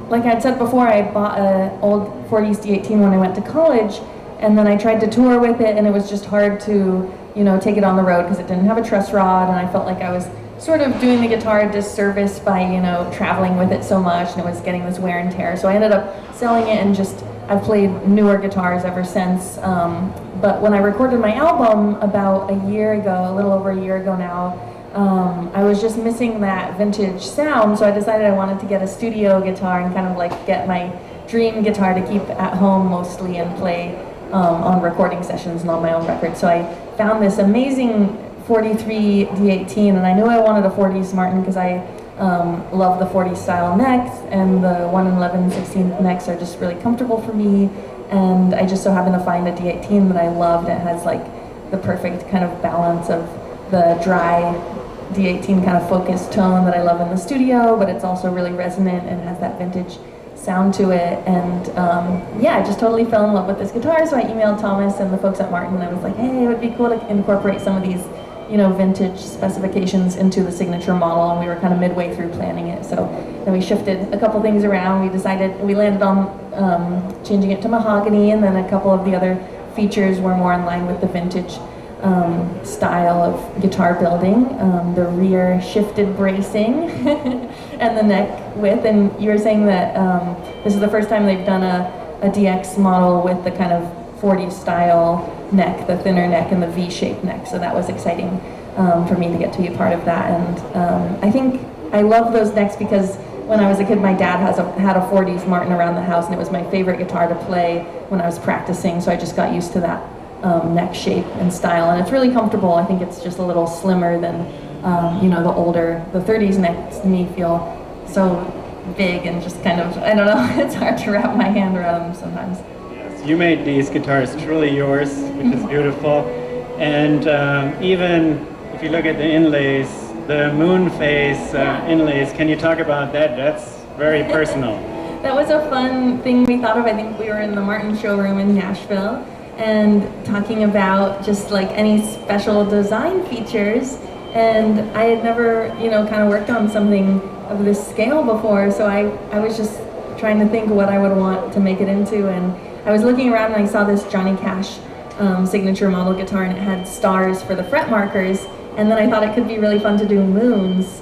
like I said before, I bought an old 40s D18 when I went to college, and then I tried to tour with it, and it was just hard to, take it on the road because it didn't have a truss rod, and I felt like I was sort of doing the guitar a disservice by, traveling with it so much, and it was getting this wear and tear. So I ended up selling it, and I've played newer guitars ever since. But when I recorded my album about a year ago, a little over a year ago now, I was just missing that vintage sound, so I decided I wanted to get a studio guitar and kind of like get my dream guitar to keep at home mostly and play on recording sessions and on my own records. So I found this amazing 43 D18, and I knew I wanted a 40s Martin because I love the 40s style necks, and the 1 11/16 necks are just really comfortable for me. And I just so happened to find a D18 that I loved. It has like the perfect kind of balance of the dry D18 kind of focused tone that I love in the studio, but it's also really resonant and has that vintage sound to it. And yeah, I just totally fell in love with this guitar. So I emailed Thomas and the folks at Martin, and I was like, hey, it would be cool to incorporate some of these vintage specifications into the signature model, and we were kind of midway through planning it. So then we shifted a couple things around. We landed on changing it to mahogany, and then a couple of the other features were more in line with the vintage style of guitar building. The rear shifted bracing and the neck width. And you were saying that this is the first time they've done a DX model with the kind of 40s style neck, the thinner neck and the V-shaped neck. So that was exciting for me to get to be a part of that. And I think I love those necks because when I was a kid, my dad had a 40s Martin around the house, and it was my favorite guitar to play when I was practicing. So I just got used to that neck shape and style, and it's really comfortable. I think it's just a little slimmer than the 30s necks to me feel so big and just kind of, I don't know, it's hard to wrap my hand around them sometimes. Yes, you made these guitars truly yours, which is beautiful. And even if you look at the inlays, the moon phase inlays. Can you talk about that? That's very personal. That was a fun thing we thought of. I think we were in the Martin showroom in Nashville and talking about just like any special design features. And I had never, kind of worked on something of this scale before. So I was just trying to think what I would want to make it into. And I was looking around and I saw this Johnny Cash signature model guitar, and it had stars for the fret markers. And then I thought it could be really fun to do moons.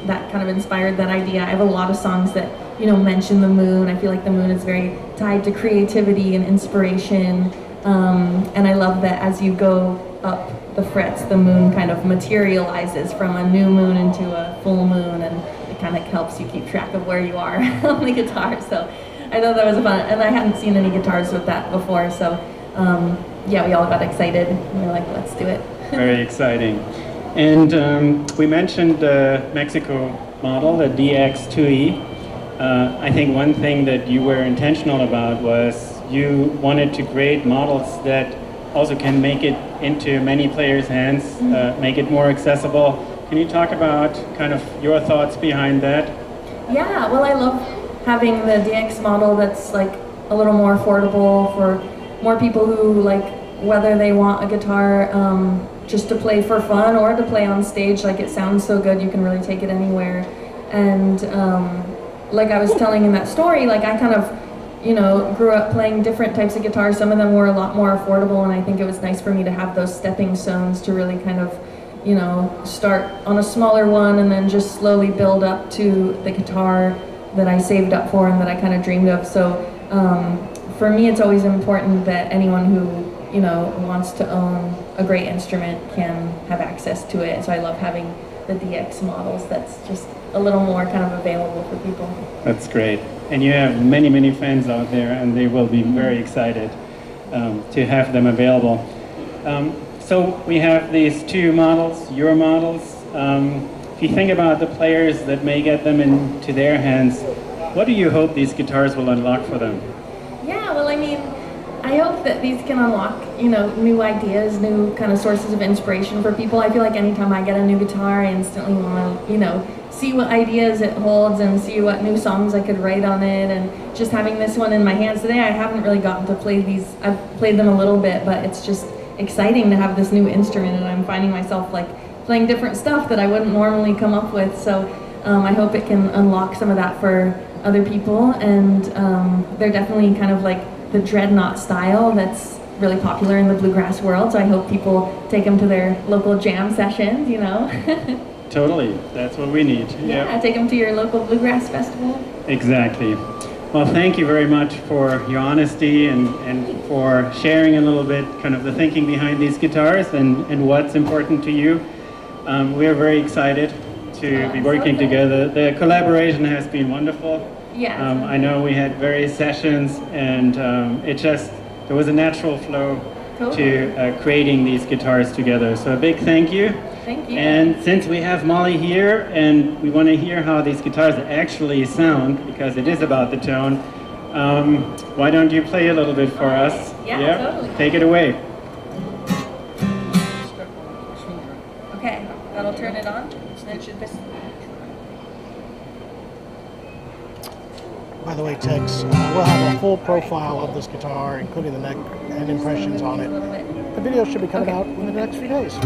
That kind of inspired that idea. I have a lot of songs that, mention the moon. I feel like the moon is very tied to creativity and inspiration. And I love that as you go up the frets, the moon kind of materializes from a new moon into a full moon, and it kind of helps you keep track of where you are on the guitar. So I thought that was fun. And I hadn't seen any guitars with that before. So yeah, we all got excited. We were like, let's do it. Very exciting. And we mentioned the Mexico model, the DX2E. I think one thing that you were intentional about was you wanted to create models that also can make it into many players' hands, make it more accessible. Can you talk about kind of your thoughts behind that? Yeah, well, I love having the DX model that's like a little more affordable for more people who like, whether they want a guitar just to play for fun or to play on stage. Like, it sounds so good, you can really take it anywhere. And like I was telling in that story, like I kind of, grew up playing different types of guitars. Some of them were a lot more affordable, and I think it was nice for me to have those stepping stones to really kind of, start on a smaller one and then just slowly build up to the guitar that I saved up for and that I kind of dreamed of. So for me, it's always important that anyone who, wants to own a great instrument can have access to it. So I love having the DX models that's just a little more kind of available for people. That's great. And you have many, many fans out there, and they will be very excited to have them available. So we have these two models, your models. If you think about the players that may get them into their hands, what do you hope these guitars will unlock for them? Yeah, well, I mean, I hope that these can unlock, new ideas, new kind of sources of inspiration for people. I feel like anytime I get a new guitar, I instantly want to, see what ideas it holds and see what new songs I could write on it. And just having this one in my hands today, I haven't really gotten to play these. I've played them a little bit, but it's just exciting to have this new instrument, and I'm finding myself like playing different stuff that I wouldn't normally come up with. So I hope it can unlock some of that for other people. And they're definitely kind of like the dreadnought style that's really popular in the bluegrass world. So I hope people take them to their local jam sessions, Totally, that's what we need. Yeah, Yep. take them to your local bluegrass festival. Exactly. Well, thank you very much for your honesty and for sharing a little bit kind of the thinking behind these guitars and what's important to you. We are very excited to be working together. The collaboration has been wonderful. Yeah. I know we had various sessions, and there was a natural flow to creating these guitars together. So a big thank you. Thank you. And since we have Molly here, and we want to hear how these guitars actually sound, because it is about the tone, why don't you play a little bit for us? Yeah, Yep. totally. Take it away. Okay, that'll turn it on. Then should this. By the way, Tex, we'll have a full profile of this guitar, including the neck and impressions on it. The video should be coming out in the next few days.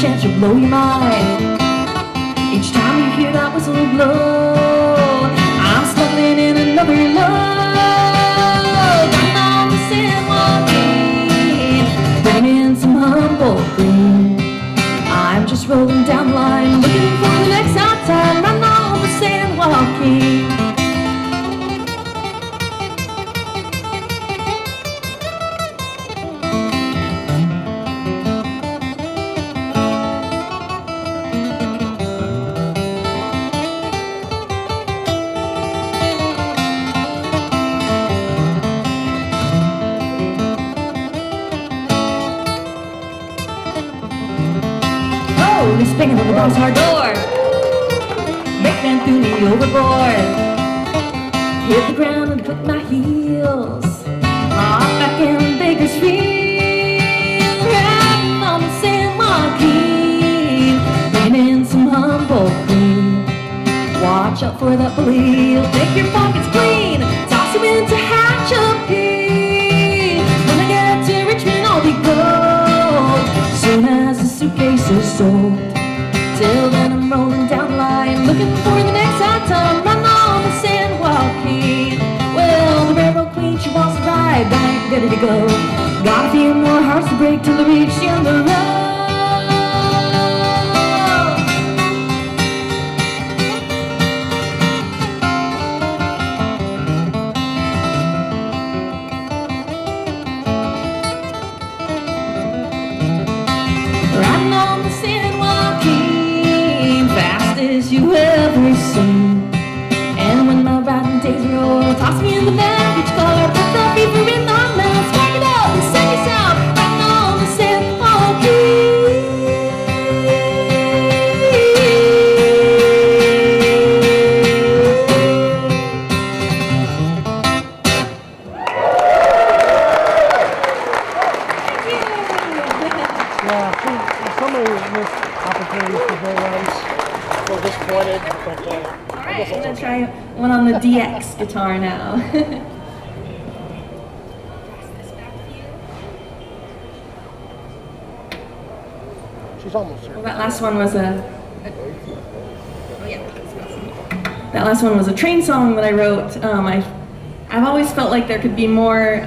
Chance to blow your mind. Each time you hear that whistle blow, I'm stumbling in another love. rolling down the line, looking for the next hot time, running on the sand walking. He's banging on the bar's hard door. Brakeman threw me overboard. Hit the ground and clicked my heels. Off back in Bakersfield, riding on the San Joaquin, bringing in some Humboldt cream. Watch out for that bully, he'll take your pockets clean, toss him into Hatchapee. When I get to Richmond, I'll be gold, soon as the suitcase is sold. Till then I'm rolling down the line, looking for the next hot time, running on the San Joaquin. Well, the railroad queen, she wants to ride, back ready to go. Got a few more hearts to break till I reach the end of the road. Riding on the San Joaquin, fastest you ever seen. And when my riding days are over, toss me in the baggage car, put the beaver in my mouth, swag it up and send us out, riding on the San Yeah, so many missed opportunities for their runs. So disappointed, but Alright, I'm gonna try one on the DX guitar now. she's almost there. Well, that last one was a train song that I wrote. I've always felt like there could be more,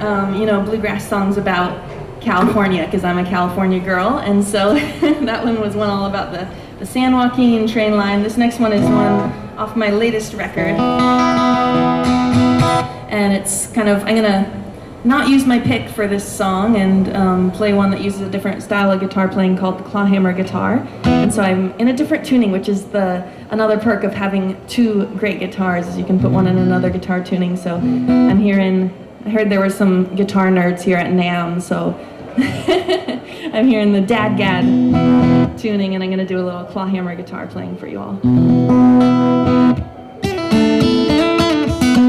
bluegrass songs about California, because I'm a California girl, and so that one was one all about the San Joaquin train line. This next one is one off my latest record, and it's kind of, I'm gonna not use my pick for this song and play one that uses a different style of guitar playing called the clawhammer guitar. And so I'm in a different tuning, which is another perk of having two great guitars, is you can put one in another guitar tuning. So I heard there were some guitar nerds here at NAMM, so I'm hearing the dadgad tuning, and I'm gonna do a little clawhammer guitar playing for you all.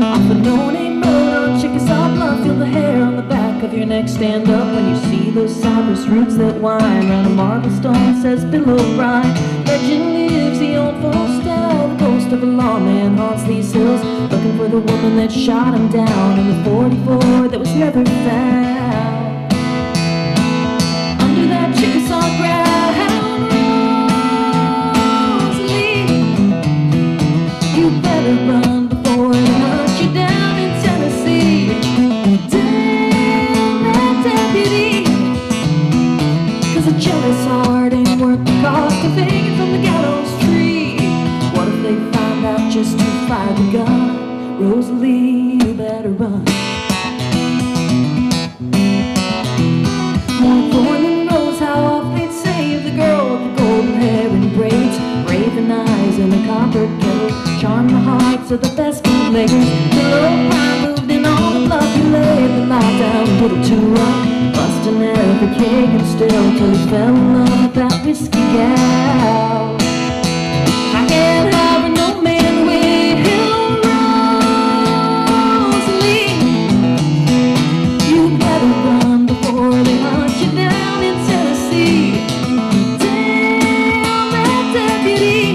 Off the no-name road on Chickasaw Bluff, feel the hair on the back of your neck stand up when you see those cypress roots that wind round a marble stone, says Bill O'Brien. Legend lives, the old folks tell, the ghost of a lawman haunts these hills, looking for the woman that shot him down in the 44 that was never found. Under that Chickasaw ground, Rosalie, you better run before they hunt you down in Tennessee. Damn that deputy, 'cause a jealous heart ain't worth the cost of hanging from the gallows tree. What if they find out just who fired the gun? Rosalie, you better run. More thorn than rose, how oft they'd save the girl with the golden hair and braids, raven eyes and a copper kettle, charm the hearts of the best bootleggers. The low crime moved in on the bluff, he laid the lie down a little too rough, busting every keg and still till he fell in love with that whiskey gal. I can't have no man with Rosalie. You better run before they hunt you down in Tennessee. Damn that deputy,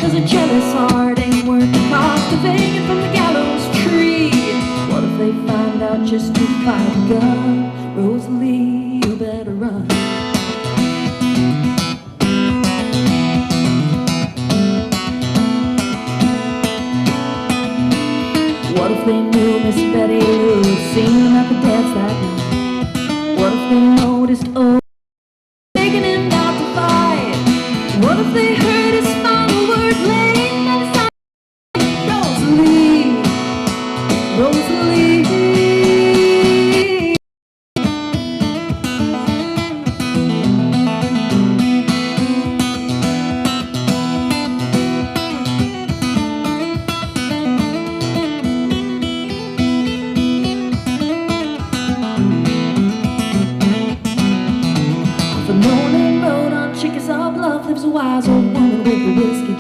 'cause a jealous heart ain't worth the cost of hanging from the gallows tree. What if they find out just who fired the gun? Rosalie, you better run. What if they knew Miss Betty Lou had seen him at the dance that night? What if they noticed, oh, taking him out to fight?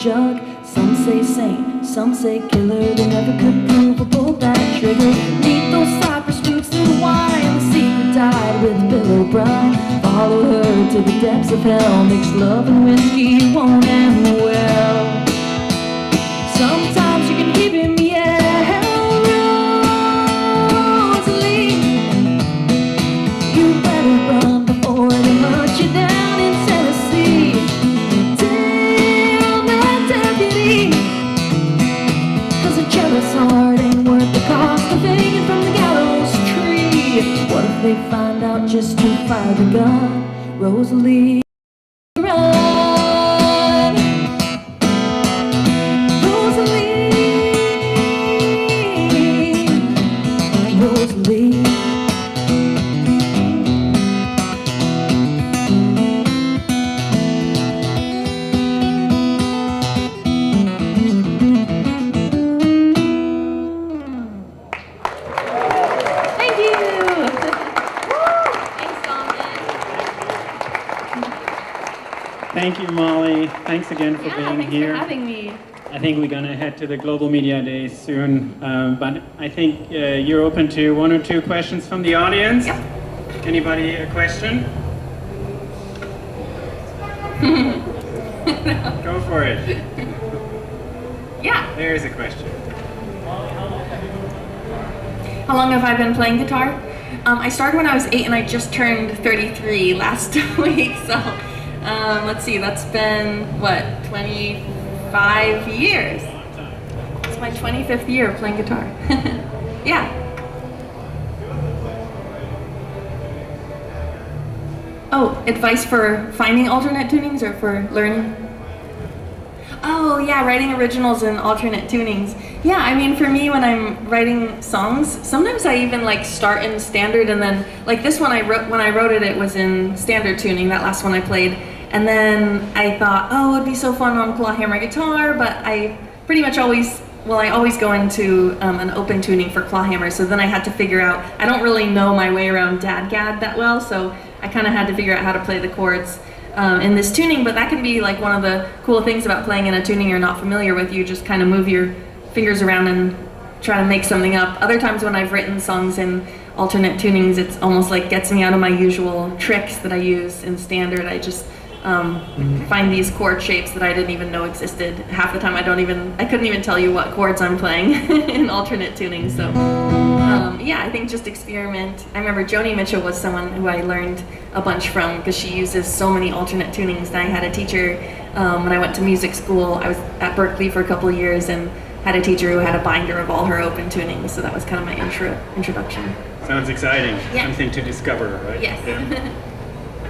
jug. Some say saint, some say killer. They never could prove or pull that trigger. Neath those cypress roots and wine, the secret died with Bill O'Brien. Follow her to the depths of hell. Mix love and whiskey, won't end well. Sometimes you can hear him yell, Rosalie, you better run before they hunt you down in Tennessee. Tell that deputy, 'cause a jealous heart ain't worth the cost of hanging from the gallows tree. What if they find out just who fired the gun? Rosalie, run. Thank you, Molly. Thanks again for being Thanks here. for having me. I think we're going to head to the Global Media Day soon, but I think you're open to one or two questions from the audience. Yep. Anybody a question? Go for it. Yeah. There's a question. How long have I been playing guitar? I started when I was 8 and I just turned 33 last week, so let's see, that's been, what, 25 years? It's my 25th year of playing guitar. Yeah. Oh, advice for finding alternate tunings or for learning? Oh yeah, writing originals and alternate tunings. Yeah, I mean for me when I'm writing songs, sometimes I even like start in standard and then like this one when I wrote it, it was in standard tuning, that last one I played. And then I thought, oh, it'd be so fun on clawhammer guitar, but I pretty much always go into an open tuning for clawhammer, so then I had to figure out, I don't really know my way around dadgad that well, so I kind of had to figure out how to play the chords in this tuning, but that can be like one of the cool things about playing in a tuning you're not familiar with. You just kind of move your fingers around and try to make something up. Other times when I've written songs in alternate tunings, it's almost like gets me out of my usual tricks that I use in standard. I just find these chord shapes that I didn't even know existed. Half the time I couldn't even tell you what chords I'm playing in alternate tuning. So yeah, I think just experiment. I remember Joni Mitchell was someone who I learned a bunch from because she uses so many alternate tunings. And I had a teacher when I went to music school. I was at Berkeley for a couple of years and had a teacher who had a binder of all her open tunings. So that was kind of my introduction. Sounds exciting. Yeah. Something to discover, right? Yes. Yeah.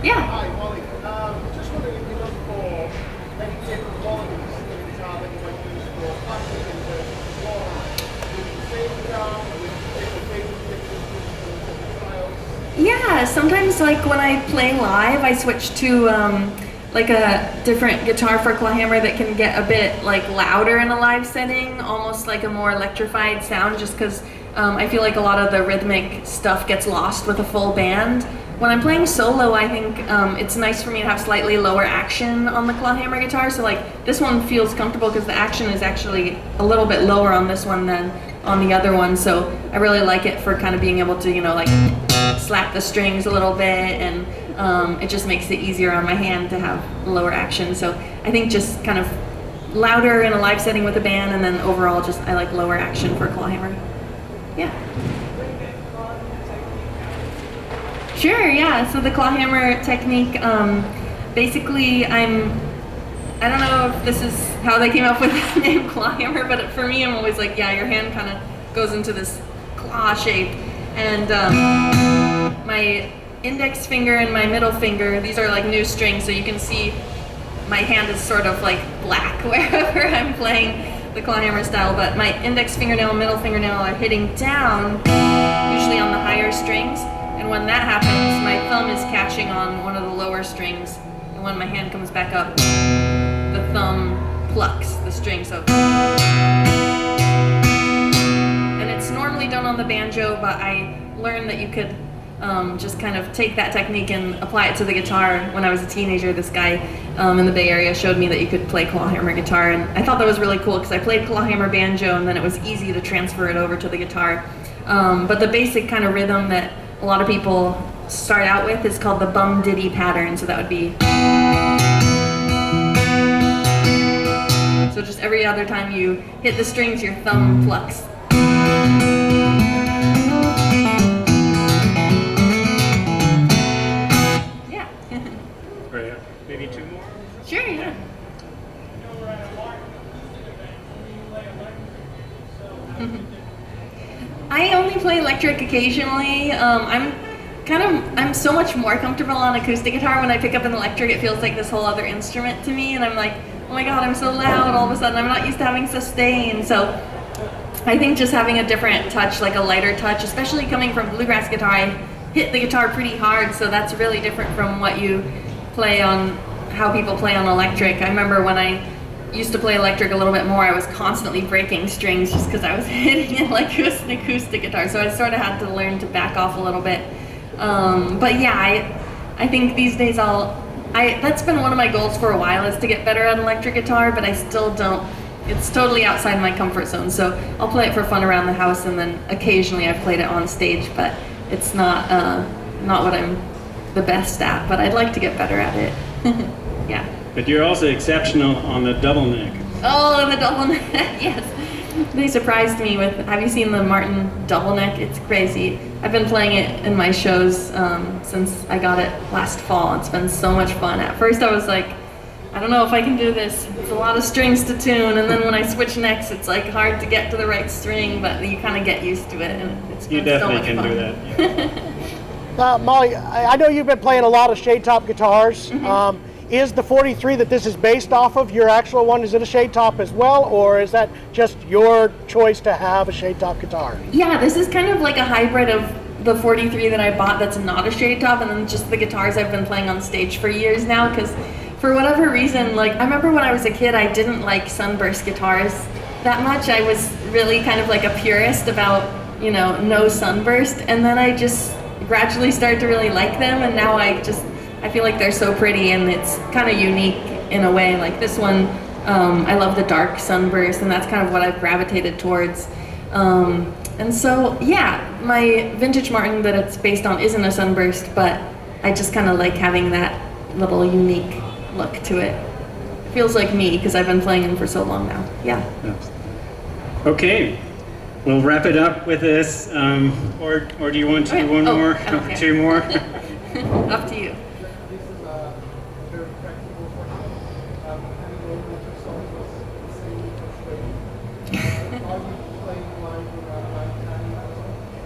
Yeah. Hi, Molly. Just wondering if you look for any different qualities in the guitar that you might use for classic and beforehand. With the same guitar, with different styles. Yeah, sometimes like when I play live, I switch to like a different guitar for clawhammer that can get a bit like louder in a live setting, almost like a more electrified sound, just because I feel like a lot of the rhythmic stuff gets lost with a full band. When I'm playing solo, I think it's nice for me to have slightly lower action on the clawhammer guitar. So like this one feels comfortable because the action is actually a little bit lower on this one than on the other one. So I really like it for kind of being able to, you know, like slap the strings a little bit, and it just makes it easier on my hand to have lower action. So I think just kind of louder in a live setting with a band, and then overall just I like lower action for clawhammer. Yeah. Sure, yeah. So the clawhammer technique, basically I don't know if this is how they came up with the name clawhammer, but for me I'm always like, yeah, your hand kind of goes into this claw shape. And my index finger and my middle finger, these are like new strings, so you can see my hand is sort of like black wherever I'm playing the clawhammer style, but my index fingernail and middle fingernail are hitting down, usually on the higher strings. And when that happens, my thumb is catching on one of the lower strings. And when my hand comes back up, the thumb plucks the string. So, and it's normally done on the banjo, but I learned that you could just kind of take that technique and apply it to the guitar. When I was a teenager, this guy in the Bay Area showed me that you could play clawhammer guitar, and I thought that was really cool because I played clawhammer banjo, and then it was easy to transfer it over to the guitar. But the basic kind of rhythm that a lot of people start out with is called the bum diddy pattern, so that would be... So just every other time you hit the strings, your thumb plucks. Yeah. Great. Maybe two more? Sure, yeah. I only play electric occasionally. I'm so much more comfortable on acoustic guitar. When I pick up an electric, it feels like this whole other instrument to me, and I'm like, oh my god, I'm so loud all of a sudden. I'm not used to having sustain. So I think just having a different touch, like a lighter touch, especially coming from bluegrass guitar, I hit the guitar pretty hard, so that's really different from what you play on, how people play on electric. I remember when I used to play electric a little bit more, I was constantly breaking strings just because I was hitting it like it was an acoustic guitar, so I sort of had to learn to back off a little bit. But yeah, I think these days that's been one of my goals for a while, is to get better at electric guitar, but I still don't, it's totally outside my comfort zone, so I'll play it for fun around the house, and then occasionally I've played it on stage, but it's not what I'm the best at, but I'd like to get better at it. Yeah. But you're also exceptional on the double neck. Oh, the double neck, yes. They surprised me with, have you seen the Martin double neck? It's crazy. I've been playing it in my shows since I got it last fall. It's been so much fun. At first I was like, I don't know if I can do this. It's a lot of strings to tune, and then when I switch necks, it's like hard to get to the right string, but you kind of get used to it, and it's been so much fun. You definitely can do that. Yeah. Molly, I know you've been playing a lot of shade top guitars. Mm-hmm. Is the 43 that this is based off of your actual one, is it a shade top as well, or is that just your choice to have a shade top guitar? Yeah, this is kind of like a hybrid of the 43 that I bought that's not a shade top, and then just the guitars I've been playing on stage for years now, because for whatever reason, like, I remember when I was a kid, I didn't like sunburst guitars that much. I was really kind of like a purist about, you know, no sunburst, and then I just gradually started to really like them, and now I feel like they're so pretty, and it's kind of unique in a way. Like this one, I love the dark sunburst, and that's kind of what I've gravitated towards. And so, yeah, my vintage Martin that it's based on isn't a sunburst, but I just kind of like having that little unique look to it. Feels like me, because I've been playing them for so long now. Yeah. Okay, we'll wrap it up with this, or do you want to do one more? Okay. Two more? Up to you.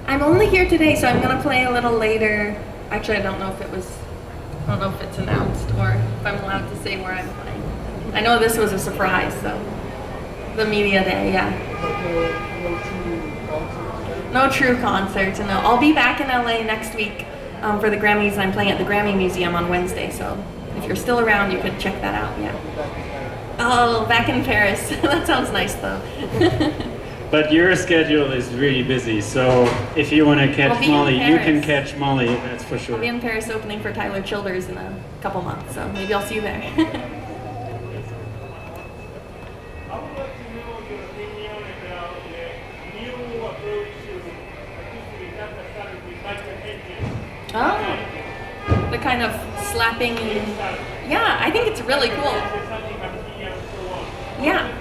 I'm only here today, so I'm gonna play a little later. Actually, I don't know if it's announced or if I'm allowed to say where I'm playing. I know this was a surprise, so the media day, yeah. No true concert, no. I'll be back in LA next week for the Grammys. I'm playing at the Grammy Museum on Wednesday, so if you're still around, you could check that out, yeah. Oh, back in Paris. That sounds nice, though. But your schedule is really busy, so if you want to catch Molly, you can catch Molly, that's for sure. I'll be in Paris opening for Tyler Childers in a couple months, so maybe I'll see you there. Oh, the kind of slapping, yeah, I think it's really cool. Yeah.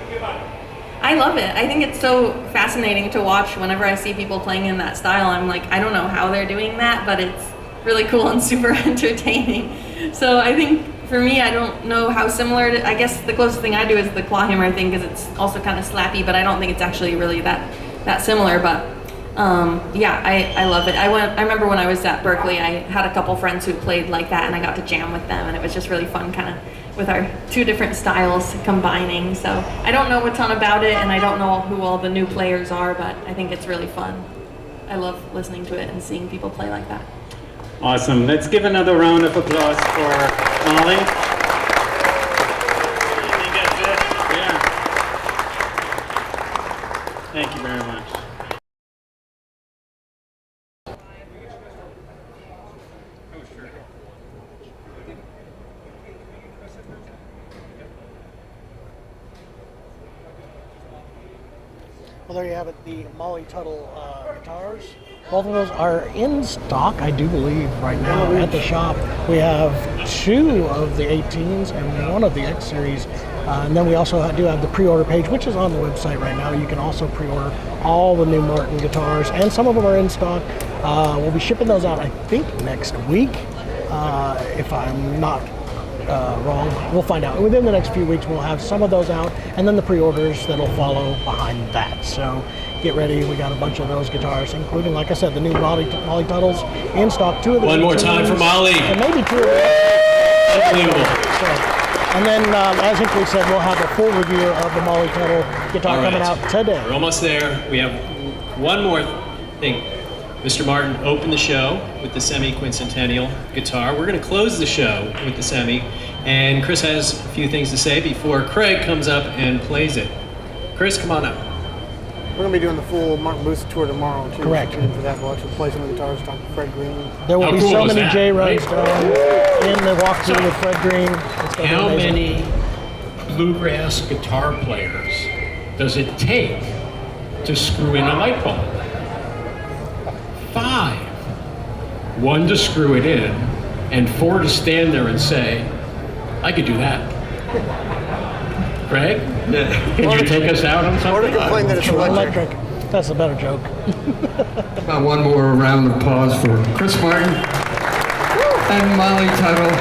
I love it. I think it's so fascinating to watch. Whenever I see people playing in that style, I'm like, I don't know how they're doing that, but it's really cool and super entertaining. So I think for me, I don't know how similar I guess the closest thing I do is the clawhammer thing, because it's also kind of slappy, but I don't think it's actually really that similar. But yeah, I love it. I remember when I was at Berkeley, I had a couple friends who played like that, and I got to jam with them, and it was just really fun, kind of with our two different styles combining. So I don't know a ton about it, and I don't know who all the new players are, but I think it's really fun. I love listening to it and seeing people play like that. Awesome. Let's give another round of applause for Molly. Yeah. Thank you very much. Well, there you have it, the Molly Tuttle guitars. Both of those are in stock, I do believe, right now at the shop. We have 2 of the 18s and 1 of the X series. And then we also do have the pre-order page, which is on the website right now. You can also pre-order all the new Martin guitars, and some of them are in stock. We'll be shipping those out, I think, next week, if I'm not wrong. We'll find out. Within the next few weeks, we'll have some of those out, and then the pre-orders that'll follow behind that. So get ready. We got a bunch of those guitars, including, like I said, the new Molly Tuttles in stock. 2 of the One more time for Molly. and maybe 2 of the Unbelievable. and then, as Hinckley said, we'll have a full review of the Molly Tuttle guitar All right. coming out today. We're almost there. We have one more thing. Mr. Martin opened the show with the semi-quincentennial guitar. We're going to close the show with the semi, and Chris has a few things to say before Craig comes up and plays it. Chris, come on up. We're going to be doing the full Martin Booth tour tomorrow, too. Correct. So tune in for that. We'll actually play some of the guitars, talk to Fred Green. There will How be cool so was many that, J-runs right? done in the walkthrough with Fred Green. It's gonna be How amazing. many bluegrass guitar players does it take to screw in a light bulb? 5. 1 to screw it in, and 4 to stand there and say, I could do that. Craig, can you take us out on Or to something? complain that it's electric. Electric. That's a better joke. About one more round of applause for Chris Martin and Molly Tuttle.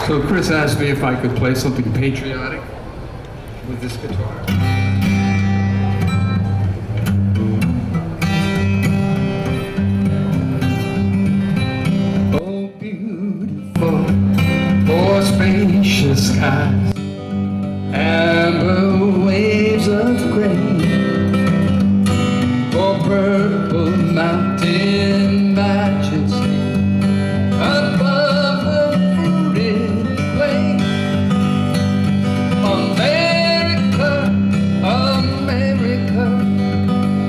So Chris asked me if I could play something patriotic with this guitar. Oh, beautiful, for spacious skies, amber waves of grain, for purple mountain majesty above the fruited plain. America, America,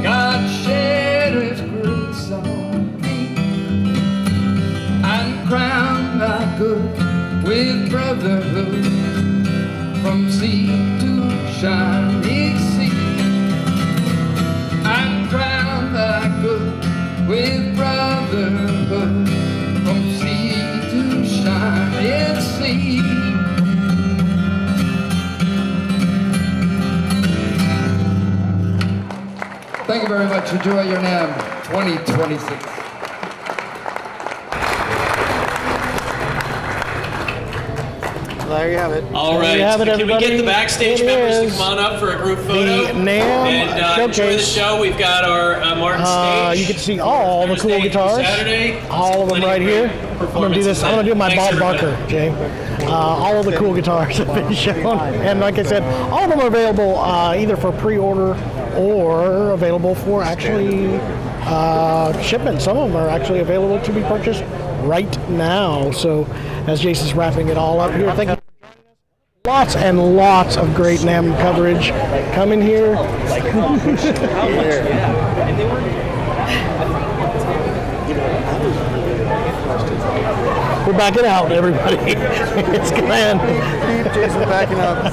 God shed His grace on me and crowned my good with brotherhood from sea to shining sea. I'm crowned thy good with brotherhood from sea to shining sea. Thank you very much. Enjoy your NAMM 2026. There you have it. All There right. you have it, Can we get everybody. the backstage It members to is come on up for a group photo? the NAMM and enjoy the showcase. show. We've got our Martin stage. You can see all the cool Thursday through guitars. Saturday. All of them Plenty right here. great I'm gonna do this. I'm gonna do my Thanks, Bob everybody. Barker, Jay. All of the cool guitars have been shown, and like I said, all of them are available either for pre-order or available for actually shipment. Some of them are actually available to be purchased right now. So, as Jason's wrapping it all up here, thank you. Lots and lots of great NAMM coverage coming here. We're backing out, everybody. It's Glenn. Jason backing up.